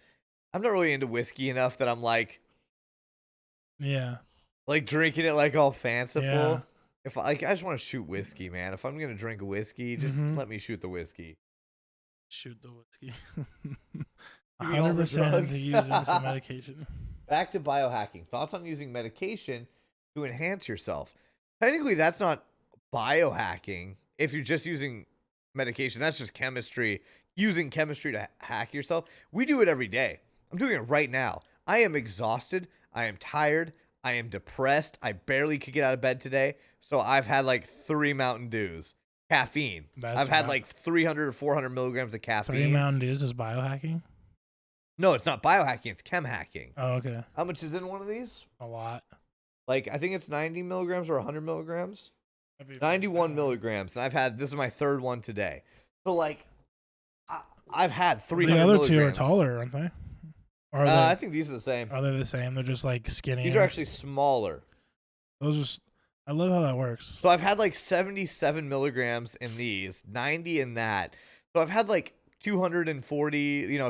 I'm not really into whiskey enough that I'm like Yeah, drinking it like all fanciful. Yeah. If I just want to shoot whiskey, man. If I'm gonna drink a whiskey, just Mhm. let me shoot the whiskey. shoot the whiskey. Give me all the 100% drugs. into using some medication. Back to biohacking. Thoughts on using medication to enhance yourself? Technically, that's not biohacking. If you're just using medication, that's just chemistry. Using chemistry to hack yourself. We do it every day. I'm doing it right now. I am exhausted. I am tired. I am depressed. I barely could get out of bed today. So I've had like 3 Mountain Dews. Caffeine. I've had like 300 or 400 milligrams of caffeine. 3 Mountain Dews is biohacking? No, it's not biohacking. It's chem hacking. Oh, okay. How much is in one of these? A lot. Like, I think it's 90 milligrams or 100 milligrams. That'd be 91 fine. milligrams. And this is my 3rd one today. So, like, I've had 300 The other milligrams. two are taller, aren't they? Or I think these are the same. are they the same? They're just like skinny. These are actually smaller. I love how that works. So I've had like 77 milligrams in these, 90 in that. So I've had like 240,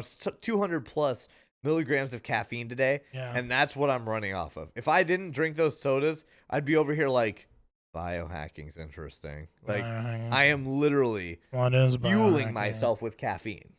200 plus milligrams of caffeine today. Yeah. And that's what I'm running off of. If I didn't drink those sodas, I'd be over here like, biohacking's interesting. Like, I am literally fueling myself with caffeine.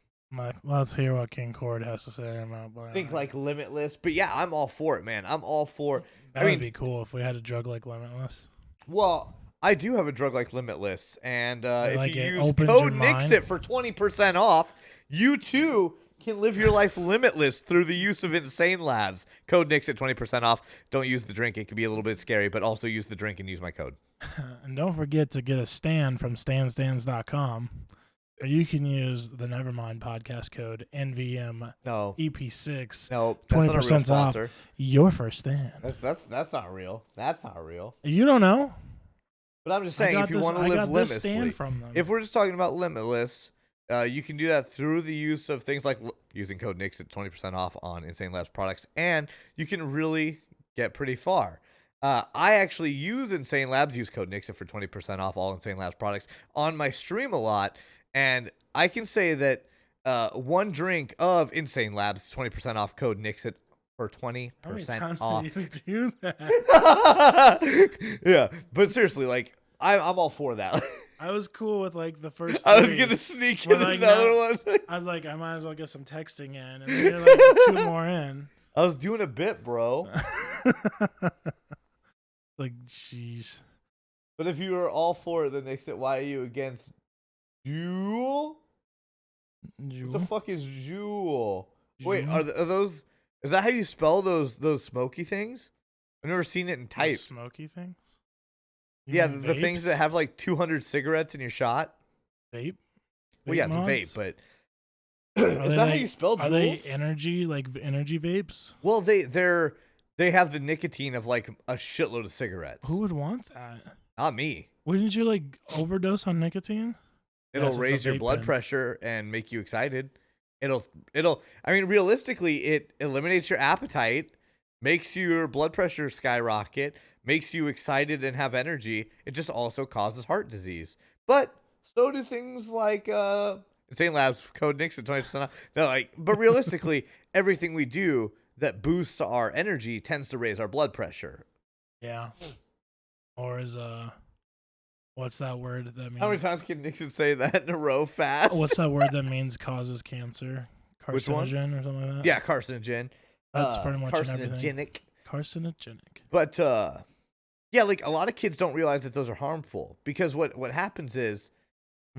Let's hear what King Cord has to say about biohacking. Think like Limitless. But yeah, I'm all for it, man. I'm all for That would be cool if we had a drug like Limitless. Well, I do have a drug like Limitless, and Like if you it use opens your code mind? NIXIT for 20% off, you too can live your life limitless through the use of Insane Labs. Code NIXIT 20% off. Don't use the drink; it can be a little bit scary, but also use the drink and use my code. And don't forget to get a stand from stanstands.com. Or you can use the Nevermind podcast code NVM No, EP6. no, that's not a real 20% off sponsor. your first stand. That's not real. That's not real. You don't know? But I'm just saying, if you want to I live got this stand limitlessly, from them. if we're just talking about limitless, you can do that through the use of things like using code NIXIT 20% off on Insane Labs products, and you can really get pretty far. I actually use Insane Labs, use code NIXIT for 20% off all Insane Labs products on my stream a lot, and I can say that one drink of Insane Labs, 20% off, code NIXIT for 20% How many times off. did you do that? Yeah, but seriously, like, I'm all for that. I was cool with like the first I was three. gonna sneak But, in like, another now- one. I was like, I might as well get some texting in. And then you're like 2 more in. I was doing a bit, bro. Like, jeez. But if you were all for it, then NIXIT, why are you against Juul? What the fuck is Juul? Wait, are those? Is that how you spell those smoky things? I've never seen it in type. Smoky things? You Yeah, mean the things that vapes? have like 200 cigarettes in your shot. Vape. Well, yeah, it's a mods? vape, but Are is they that how like, you spell are they jewels? energy energy vapes? Well, they have the nicotine of like a shitload of cigarettes. Who would want that? Not me. Wouldn't you like overdose on nicotine? It'll Yes, it's a raise your vape blood pen. pressure and make you excited. It'll I mean realistically it eliminates your appetite, makes your blood pressure skyrocket, makes you excited and have energy. It just also causes heart disease. But so do things like Insane Labs code Nixon 20% off. No, like but realistically everything we do that boosts our energy tends to raise our blood pressure. Yeah. Or is what's that word that means? How many times can Nixon say that in a row fast? What's that word that means causes cancer? Which one? Carcinogen or something like that? Yeah, carcinogen. That's pretty much in everything. carcinogenic. Carcinogenic. But yeah, like a lot of kids don't realize that those are harmful because what happens is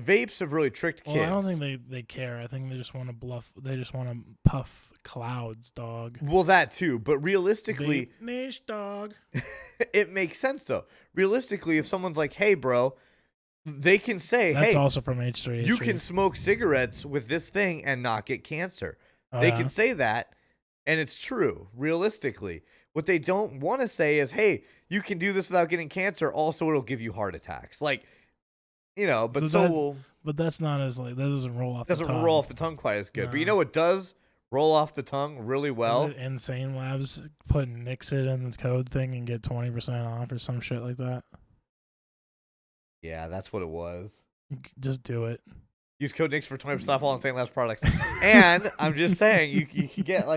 vapes have really tricked kids. Well, I don't think they care. I think they just want to bluff. They just want to puff clouds, dog. Well, that too, but realistically, Vape niche, dog. it makes sense though. Realistically, if someone's like, "Hey, bro," they can say, That's "Hey, also from H3. you can smoke cigarettes with this thing and not get cancer." Oh, They yeah. can say that, and it's true. Realistically, what they don't want to say is, "Hey, you can do this without getting cancer. Also, it'll give you heart attacks." Like, you know, but But that's not as like that doesn't roll off. doesn't the tongue. roll off the tongue quite as good. But you No. know what does roll off the tongue really well? Is it Insane Labs put Nixit in the code thing and get 20% off or some shit like that? Yeah, that's what it was. Just do it. Use code NIX for 20% off all Insane Labs products. And I'm just saying, you can get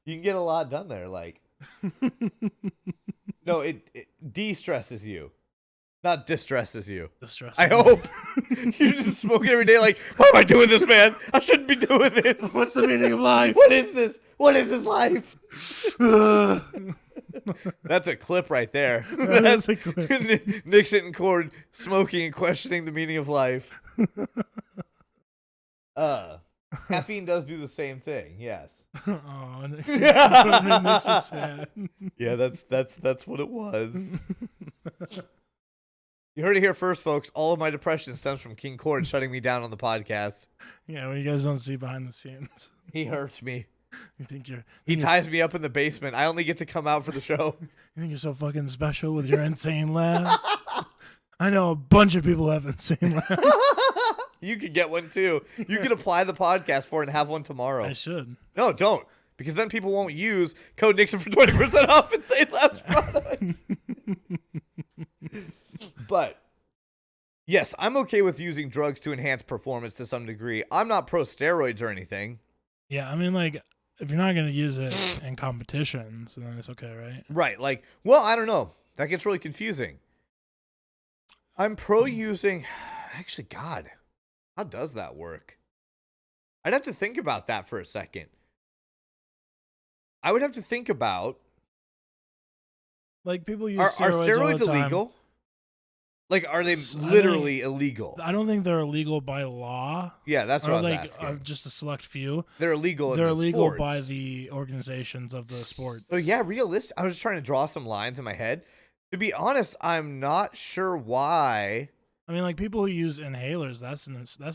you can get a lot done there. Like, no, it de-stresses you, not distresses you. Distress. I hope you're just smoking every day. Like, why am I doing this, man? I shouldn't be doing this. What's the meaning of life? What is this? What is this life? That's a clip right there. That is a clip. Nixon and Cord smoking and questioning the meaning of life. Caffeine does do the same thing. Yes. Oh, Nix is sad. Yeah, that's what it was. You heard it here first, folks. All of my depression stems from King Cord shutting me down on the podcast. Yeah, well, you guys don't see behind the scenes. He hurts me. You think He ties me up in the basement. I only get to come out for the show. You think you're so fucking special with your Insane Labs? I know a bunch of people have Insane Labs. You could get one too. You could apply the podcast for it and have one tomorrow. I should. No, don't. Because then people won't use code Nixon for 20% off Insane Labs products. But yes, I'm okay with using drugs to enhance performance to some degree. I'm not pro steroids or anything. Yeah, I mean, like, if you're not going to use it in competitions, then it's okay, right? Right. Like, well, I don't know. That gets really confusing. I'm pro using. Actually, God, how does that work? I'd have to think about that for a second. I would have to think about. Like, people use Are steroids, all steroids the time. illegal? Like, are they I think- literally illegal? I don't think they're illegal by law. Yeah, that's or what I was like asking. just a select few. They're illegal. They're in the illegal sports. by the organizations of the sports. So yeah, realistic. I was just trying to draw some lines in my head. To be honest, I'm not sure why. I mean, like, people who use inhalers, that's a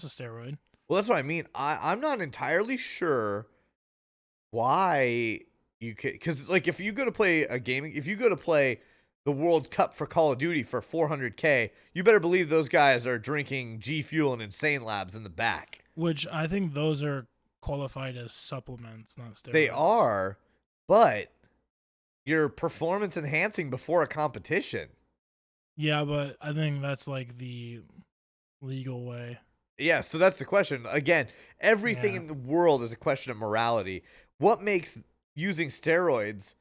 steroid. Well, that's what I mean. I'm not entirely sure why you could, because like if you go to play a gaming, if you go to play the World Cup for Call of Duty for 400K, you better believe those guys are drinking G Fuel and Insane Labs in the back. Which I think those are qualified as supplements, not steroids. They are, but you're performance enhancing before a competition. Yeah, but I think that's like the legal way. Yeah, so that's the question. Again, everything Yeah. in the world is a question of morality. What makes using steroids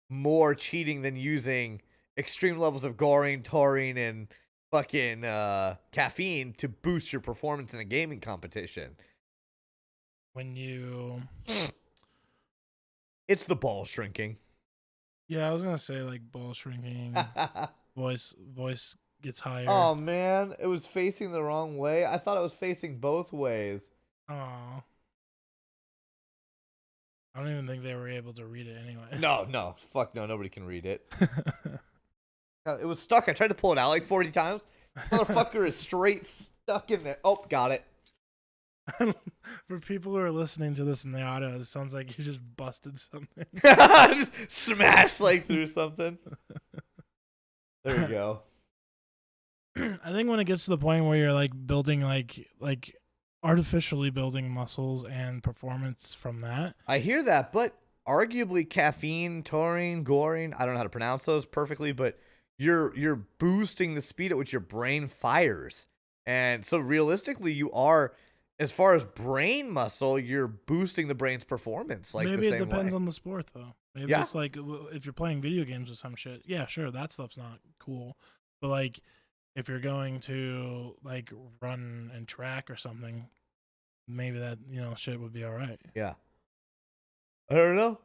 more cheating than using extreme levels of Gorine, taurine, and fucking caffeine to boost your performance in a gaming competition? When you, It's the ball shrinking. yeah, I was gonna say like ball shrinking, voice gets higher. Oh man, it was facing the wrong way. I thought it was facing both ways. Aw. I don't even think they were able to read it anyway. No, fuck no, nobody can read it. It was stuck. I tried to pull it out like 40 times. Motherfucker is straight stuck in there. Oh, got it. For people who are listening to this in the audio, it sounds like you just busted something. Just smashed like through something. There you go. I think when it gets to the point where you're like building like artificially building muscles and performance from that. I hear that, but arguably caffeine, taurine, gorine, I don't know how to pronounce those perfectly, but you're boosting the speed at which your brain fires. And so realistically you are, as far as brain muscle, you're boosting the brain's performance. Like maybe the it same depends way. on the sport though. Maybe Yeah. it's like if you're playing video games or some shit. Yeah, sure, that stuff's not cool. But like if you're going to like run and track or something, maybe that, shit would be all right. Yeah. I don't know.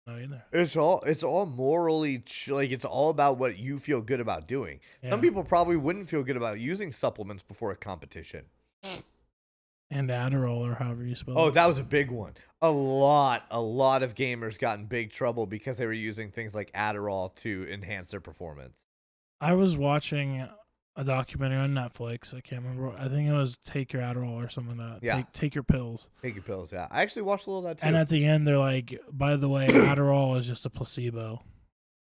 No, either. It's all morally like it's all about what you feel good about doing. Yeah. Some people probably wouldn't feel good about using supplements before a competition. And Adderall or however you spell Oh, it. that was a big one. A lot of gamers got in big trouble because they were using things like Adderall to enhance their performance. I was watching a documentary on Netflix. I can't remember. I think it was Take Your Adderall or something like that. Yeah. Take your pills. Take your pills, yeah. I actually watched a little of that too. And at the end, they're like, by the way, Adderall is just a placebo.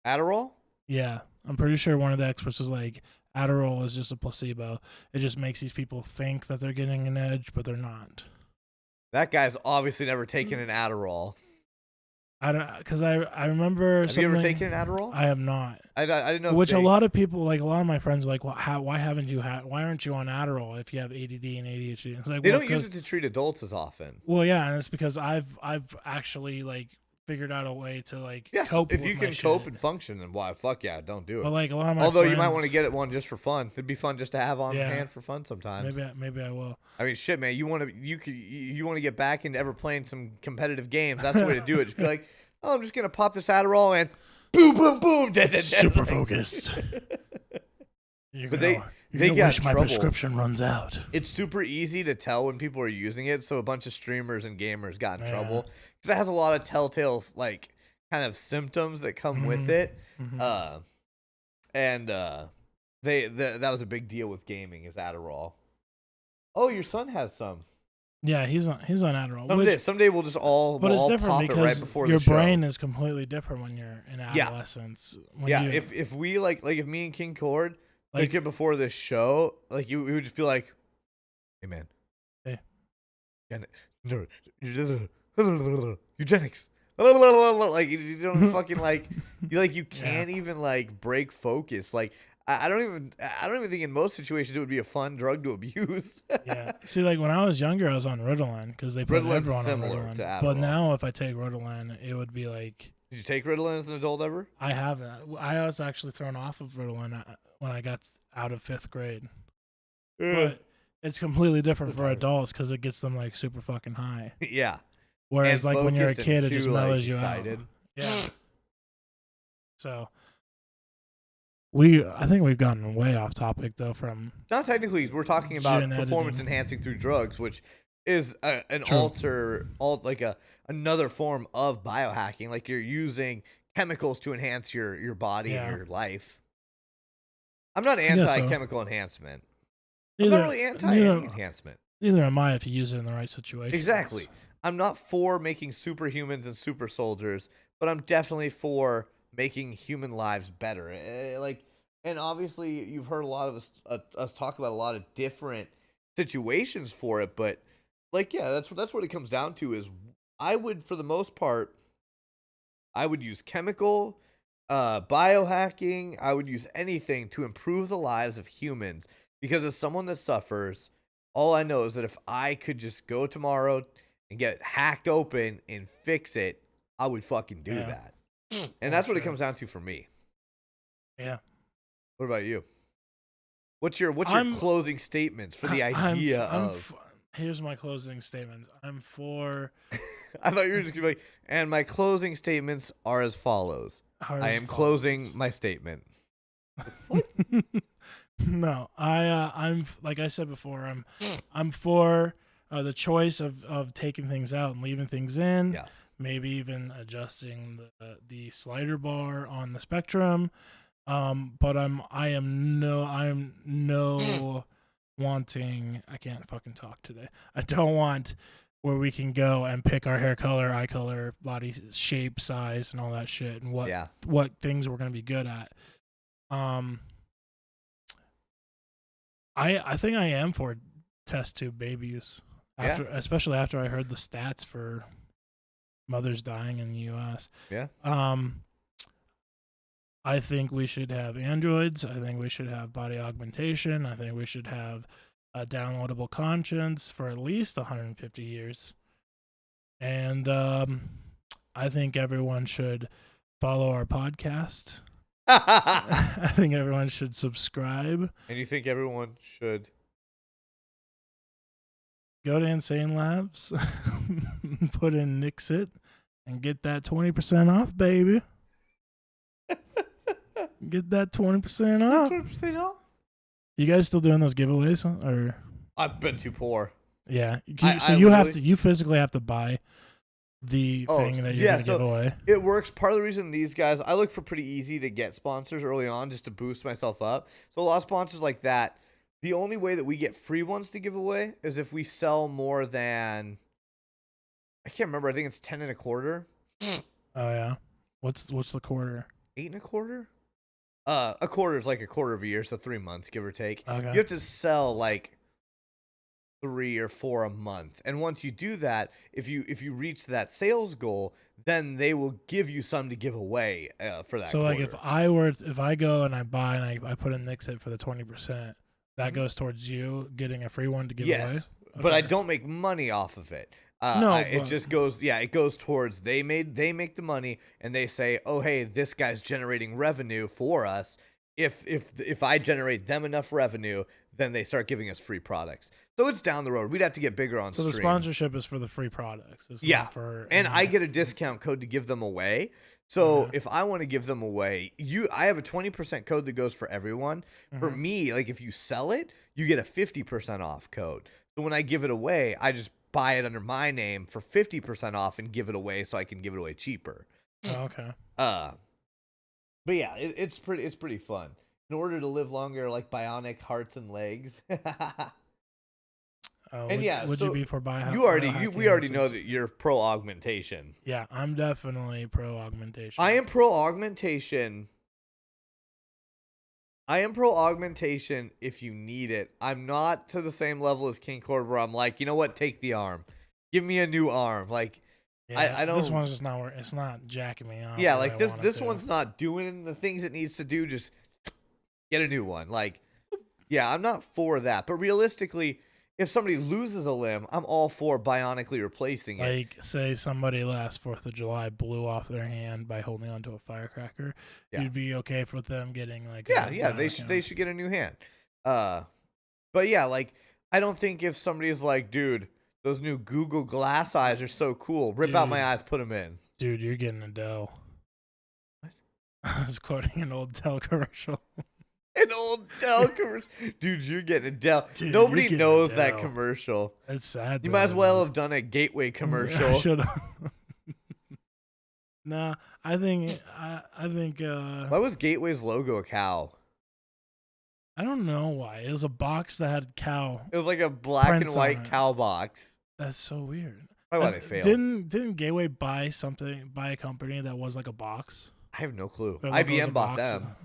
Adderall? Yeah. I'm pretty sure one of the experts was like, Adderall is just a placebo. It just makes these people think that they're getting an edge, but they're not. That guy's obviously never taken an Adderall. I don't, because I remember. Have you ever taken an Adderall? I have not. I didn't know. Which a lot of people, like a lot of my friends, are like, well, why haven't you why aren't you on Adderall if you have ADD and ADHD? It's like, they don't use it to treat adults as often. Well, yeah, and it's because I've actually like figured out a way to like cope. If with you my can shit. cope and function, then why? Fuck yeah, don't do it. But like a lot of my Although friends, you might want to get it one just for fun. It'd be fun just to have on hand for fun sometimes. Maybe I will. I mean, shit, man. You want to get back into ever playing some competitive games? That's the way to do it. Just be like, oh, I'm just gonna pop this Adderall and boom, boom, boom, dead. Super focused. But they got wish my trouble. prescription runs out. It's super easy to tell when people are using it. So a bunch of streamers and gamers got in trouble because it has a lot of telltale like kind of symptoms that come with it. Mm-hmm. That was a big deal with gaming is Adderall. Oh, your son has some. Yeah, he's on Adderall. Someday we'll just all. But we'll it's all different pop it because right before your the show. brain is completely different when you're in adolescence. If we like if me and King Cord like took it before this show, like we would just be like, "Hey man, hey, eugenics." Like you don't fucking like you can't even like break focus. Like I don't even think in most situations it would be a fun drug to abuse. Yeah. See, like when I was younger, I was on Ritalin because they put Ritalin everyone on similar Ritalin. to Adderall. But now, if I take Ritalin, it would be like Did you take Ritalin as an adult ever? I haven't. I was actually thrown off of Ritalin when I got out of 5th grade. But it's completely different for adults because it gets them like super fucking high. Yeah. Whereas And like when you're a focused kid, and it just too, like, mellows you excited. out. Yeah. So I think we've gotten way off topic though from Not technically. We're talking about Gene performance editing. enhancing through drugs, which is True. another form of biohacking. Like you're using chemicals to enhance your body Yeah. and your life. I'm not guess so. anti-chemical enhancement. neither, I'm not really anti any neither, enhancement. neither am I if you use it in the right situation. Exactly. I'm not for making superhumans and super soldiers, but I'm definitely for making human lives better. And obviously, you've heard a lot of us talk about a lot of different situations for it, but like, yeah, that's what it comes down to. Is I would, for the most part, I would use chemical, biohacking. I would use anything to improve the lives of humans because as someone that suffers, all I know is that if I could just go tomorrow and get hacked open and fix it, I would fucking do that. And that's what it comes down to for me. Yeah. What about you? What's your I'm- closing statements for the idea of? Here's my closing statements. I'm for. I thought you were just gonna be like, and my closing statements are as follows. I am closing my statement. No, I'm like I said before. I'm for the choice of taking things out and leaving things in. Yeah. Maybe even adjusting the slider bar on the spectrum. But I am no wanting. I can't fucking talk today. I don't want where we can go and pick our hair color, eye color, body shape, size, and all that shit, and what things we're gonna be good at. I think I am for test tube babies especially after I heard the stats for mothers dying in the U.S. Yeah. I think we should have androids. I think we should have body augmentation. I think we should have a downloadable conscience for at least 150 years. And I think everyone should follow our podcast. I think everyone should subscribe. And you think everyone should go to Insane Labs, put in Nixit, and get that 20% off, baby. Get that 20% off. 20% off? You guys still doing those giveaways, or? I've been too poor. Yeah. You physically have to buy the thing that you're gonna give away. It works. Part of the reason these guys, I look for pretty easy to get sponsors early on just to boost myself up. So a lot of sponsors like that, the only way that we get free ones to give away is if we sell more than, I can't remember. I think it's 10 1/4. Oh yeah. What's the quarter? 8 1/4. A quarter is like a quarter of a year, so 3 months, give or take. Okay. You have to sell like 3 or 4 a month, and once you do that, if you reach that sales goal, then they will give you some to give away for that. So quarter. like if I go and I buy and I put in Nixit for the 20%, that goes towards you getting a free one to give away. Yes, but I don't make money off of it. It just goes. Yeah, it goes towards they make the money, and they say, oh hey, this guy's generating revenue for us. If I generate them enough revenue, then they start giving us free products. So it's down the road. We'd have to get bigger on stream. So the sponsorship is for the free products. It's not for I get a discount code to give them away. So if I want to give them away, I have a 20% code that goes for everyone. For me, like if you sell it, you get a 50% off code. So when I give it away, I just buy it under my name for 50% off and give it away so I can give it away cheaper. Oh, okay. But yeah, it's pretty fun. In order to live longer, like bionic hearts and legs. Would you be for we already know that you're pro augmentation. Yeah, I'm definitely pro augmentation. I am pro augmentation. If you need it. I'm not to the same level as King Cord where I'm like, you know what, take the arm. Give me a new arm. Like I don't. This one's just not working. It's not jacking me off. Yeah, like this one's not doing the things it needs to do. Just get a new one. Like, yeah, I'm not for that. But realistically, if somebody loses a limb, I'm all for bionically replacing it. Like, say somebody last 4th of July blew off their hand by holding onto a firecracker. Yeah. You'd be okay with them getting like they should get a new hand. But yeah, like I don't think if somebody's like, dude, those new Google Glass eyes are so cool. Rip out my eyes, put them in. Dude, you're getting a Dell. What? I was quoting an old Dell commercial. An old Dell commercial. Dude, you're getting a Dell. Dude, nobody knows that commercial. It's sad. You might as well have done a Gateway commercial. I should have. Nah, I think. Why was Gateway's logo a cow? I don't know why. It was a box that had cow. It was like a black and white cow box. That's so weird. Why they fail? Didn't Gateway buy a company that was like a box? I have no clue. IBM bought them.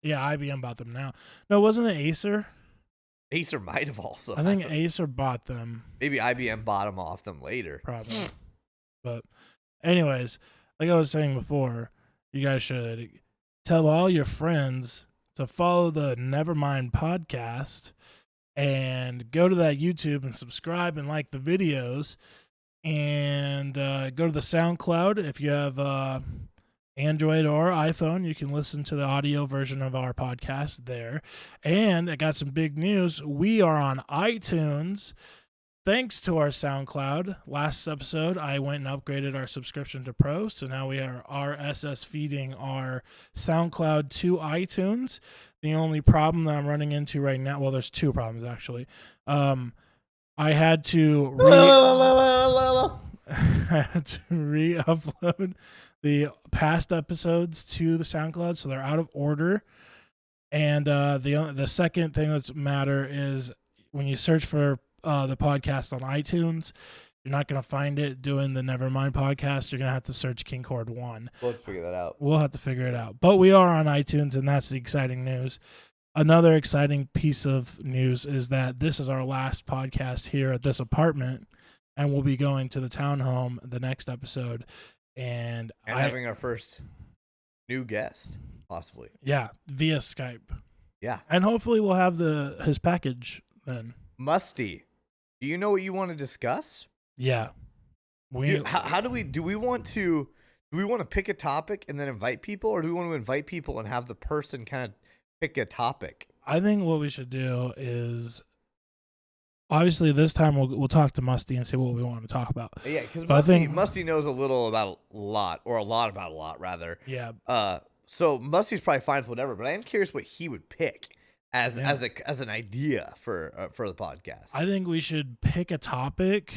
Yeah, IBM bought them now. No, wasn't it Acer? Acer might have also. I think Acer bought them. Maybe IBM bought them off them later. Probably. But anyways, like I was saying before, you guys should tell all your friends to follow the Nevermind podcast and go to that YouTube and subscribe and like the videos, and go to the SoundCloud. If you have Android or iPhone, you can listen to the audio version of our podcast there. And I got some big news. We are on iTunes thanks to our SoundCloud. Last episode, I went and upgraded our subscription to Pro, so now we are RSS feeding our SoundCloud to iTunes. The only problem that I'm running into right now, well, there's two problems actually. I had to I had to re-upload the past episodes to the SoundCloud, so they're out of order. And the second thing that's matter is when you search for the podcast on iTunes, you're not going to find it doing the Nevermind podcast. You're going to have to search King Cord 1. We'll have to figure that out. We'll have to figure it out. But we are on iTunes, and that's the exciting news. Another exciting piece of news is that this is our last podcast here at this apartment, and we'll be going to the townhome the next episode. And having our first new guest, possibly. Yeah, via Skype. Yeah. And hopefully we'll have his package then. Musty, do you know what you want to discuss? Yeah. How do we want to pick a topic and then invite people, or do we want to invite people and have the person kind of pick a topic? I think what we should do is, obviously this time we'll talk to Musty and see what we want to talk about. Yeah, because Musty knows a lot about a lot rather. Yeah. So Musty's probably fine with whatever, but I am curious what he would pick as an idea for the podcast. I think we should pick a topic,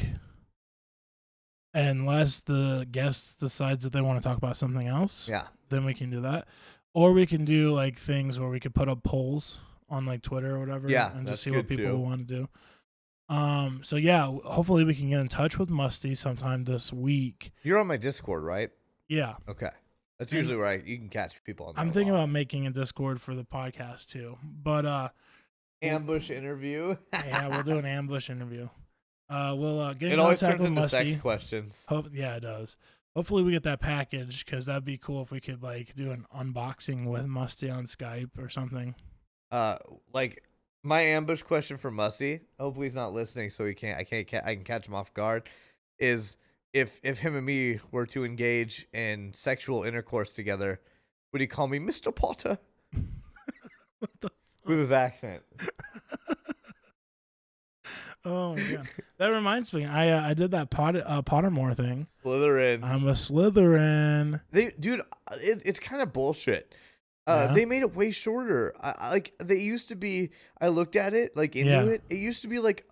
unless the guest decides that they want to talk about something else. Yeah. Then we can do that. Or we can do like things where we could put up polls on like Twitter or whatever. Yeah, and that's just see what good people too. want to do. So yeah, hopefully we can get in touch with Musty sometime this week. You're on my Discord, right? Yeah. Okay. That's usually where you can catch people on there. I'm thinking about making a Discord for the podcast too. But ambush interview. yeah, we'll do an ambush interview. We'll get in It always contact turns with into Musty. sex questions. Yeah, it does. Hopefully we get that package, because that'd be cool if we could like do an unboxing with Musty on Skype or something. Like my ambush question for Musty, hopefully he's not listening, so I can catch him off guard, is if him and me were to engage in sexual intercourse together, would he call me Mr. Potter? With his accent. Oh my god, that reminds me. I did that Pottermore thing. Slytherin. I'm a Slytherin. It's kind of bullshit. Yeah. They made it way shorter. They used to be. I looked at it it. It used to be like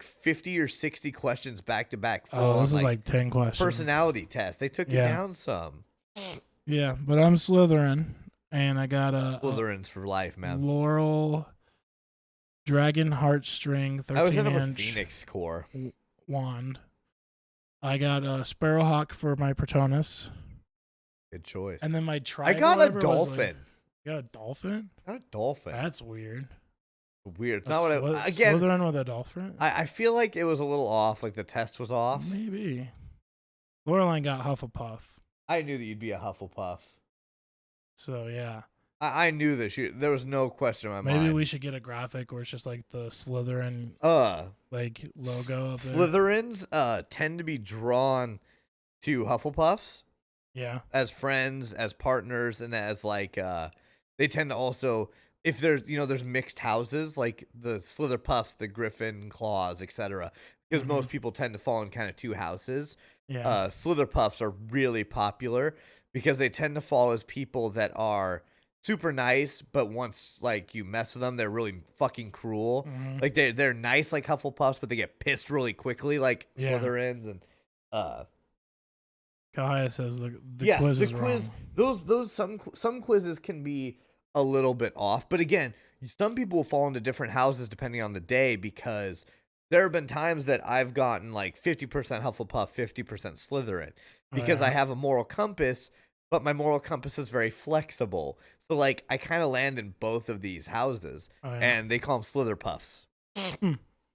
50 or 60 questions back to back. Oh, this is like 10 questions. Personality test. They took it down some. Yeah, but I'm Slytherin, and I got a Slytherins for life, man. Laurel Dragon Heartstring 13-inch. I was in a Phoenix core wand. I got a Sparrowhawk for my Patronus. Good choice. And then my trident. I got a dolphin. You got a dolphin? I got a dolphin. That's weird. Weird. It's not what again. Slytherin with a dolphin? I feel like it was a little off. Like the test was off. Maybe. Loreline got Hufflepuff. I knew that you'd be a Hufflepuff. So yeah. I knew this. There was no question in my mind. Maybe we should get a graphic where it's just like the Slytherin like logo up there. Slytherins tend to be drawn to Hufflepuffs. Yeah. As friends, as partners, and as like they tend to also, if there's mixed houses, like the Slitherpuffs, the Griffin Claws, etc. Because most people tend to fall in kind of two houses. Yeah. Slitherpuffs are really popular because they tend to fall as people that are super nice, but once like you mess with them, they're really fucking cruel. Mhm. Like they're nice like Hufflepuffs, but they get pissed really quickly like Slytherins. And Kaya says the yes, quiz the is quiz. wrong. Those some quizzes can be a little bit off, but again, some people will fall into different houses depending on the day, because there have been times that I've gotten like 50% Hufflepuff, 50% Slytherin, because I have a moral compass, but my moral compass is very flexible. So like I kind of land in both of these houses, and they call them Slitherpuffs.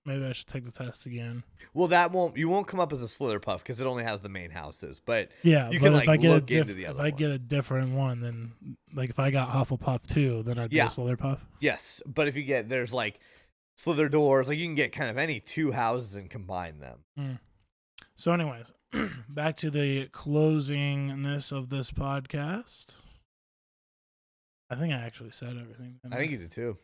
Maybe I should take the test again. Well, you won't come up as a Slitherpuff because it only has the main houses. But yeah, you but can if like I get look into the other. If I get a different one, then like if I got Hufflepuff too, then I'd be a Slitherpuff. Yes, but if you get there's like Slither doors, like you can get kind of any two houses and combine them. So, anyways, back to the closingness of this podcast. I think I actually said everything. I think you did too.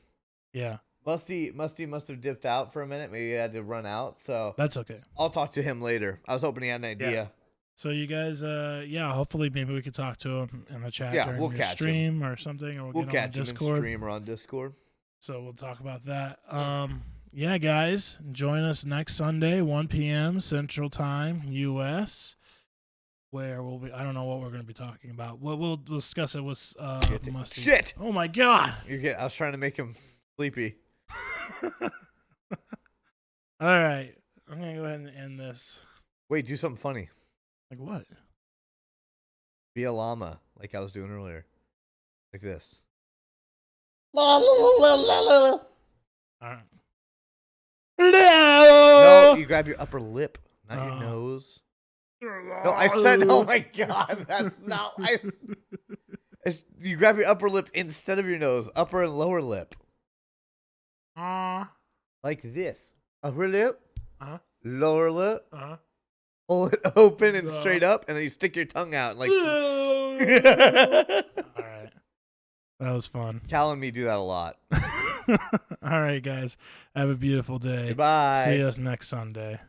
Yeah. Musty must have dipped out for a minute. Maybe he had to run out. So that's okay. I'll talk to him later. I was hoping he had an idea. Yeah. So you guys, hopefully maybe we could talk to him in the chat during we'll your catch stream or something, or we'll get catch on him Discord. in stream or on Discord. So we'll talk about that. yeah, guys, join us next Sunday, 1 p.m. Central Time, U.S., where we'll be. I don't know what we're going to be talking about. We'll discuss it with Musty. Shit! Oh my God! I was trying to make him sleepy. All right, I'm gonna go ahead and end this. Wait, do something funny. Like what? Be a llama, like I was doing earlier. Like this. All right. No, you grab your upper lip, not your nose. No, I said, oh my God, that's not. You grab your upper lip instead of your nose, upper and lower lip. Like this. Upper lip, lower lip, hold it open and straight up, and then you stick your tongue out. Like. All right. That was fun. Cal and me do that a lot. All right, guys. Have a beautiful day. Goodbye. See us next Sunday.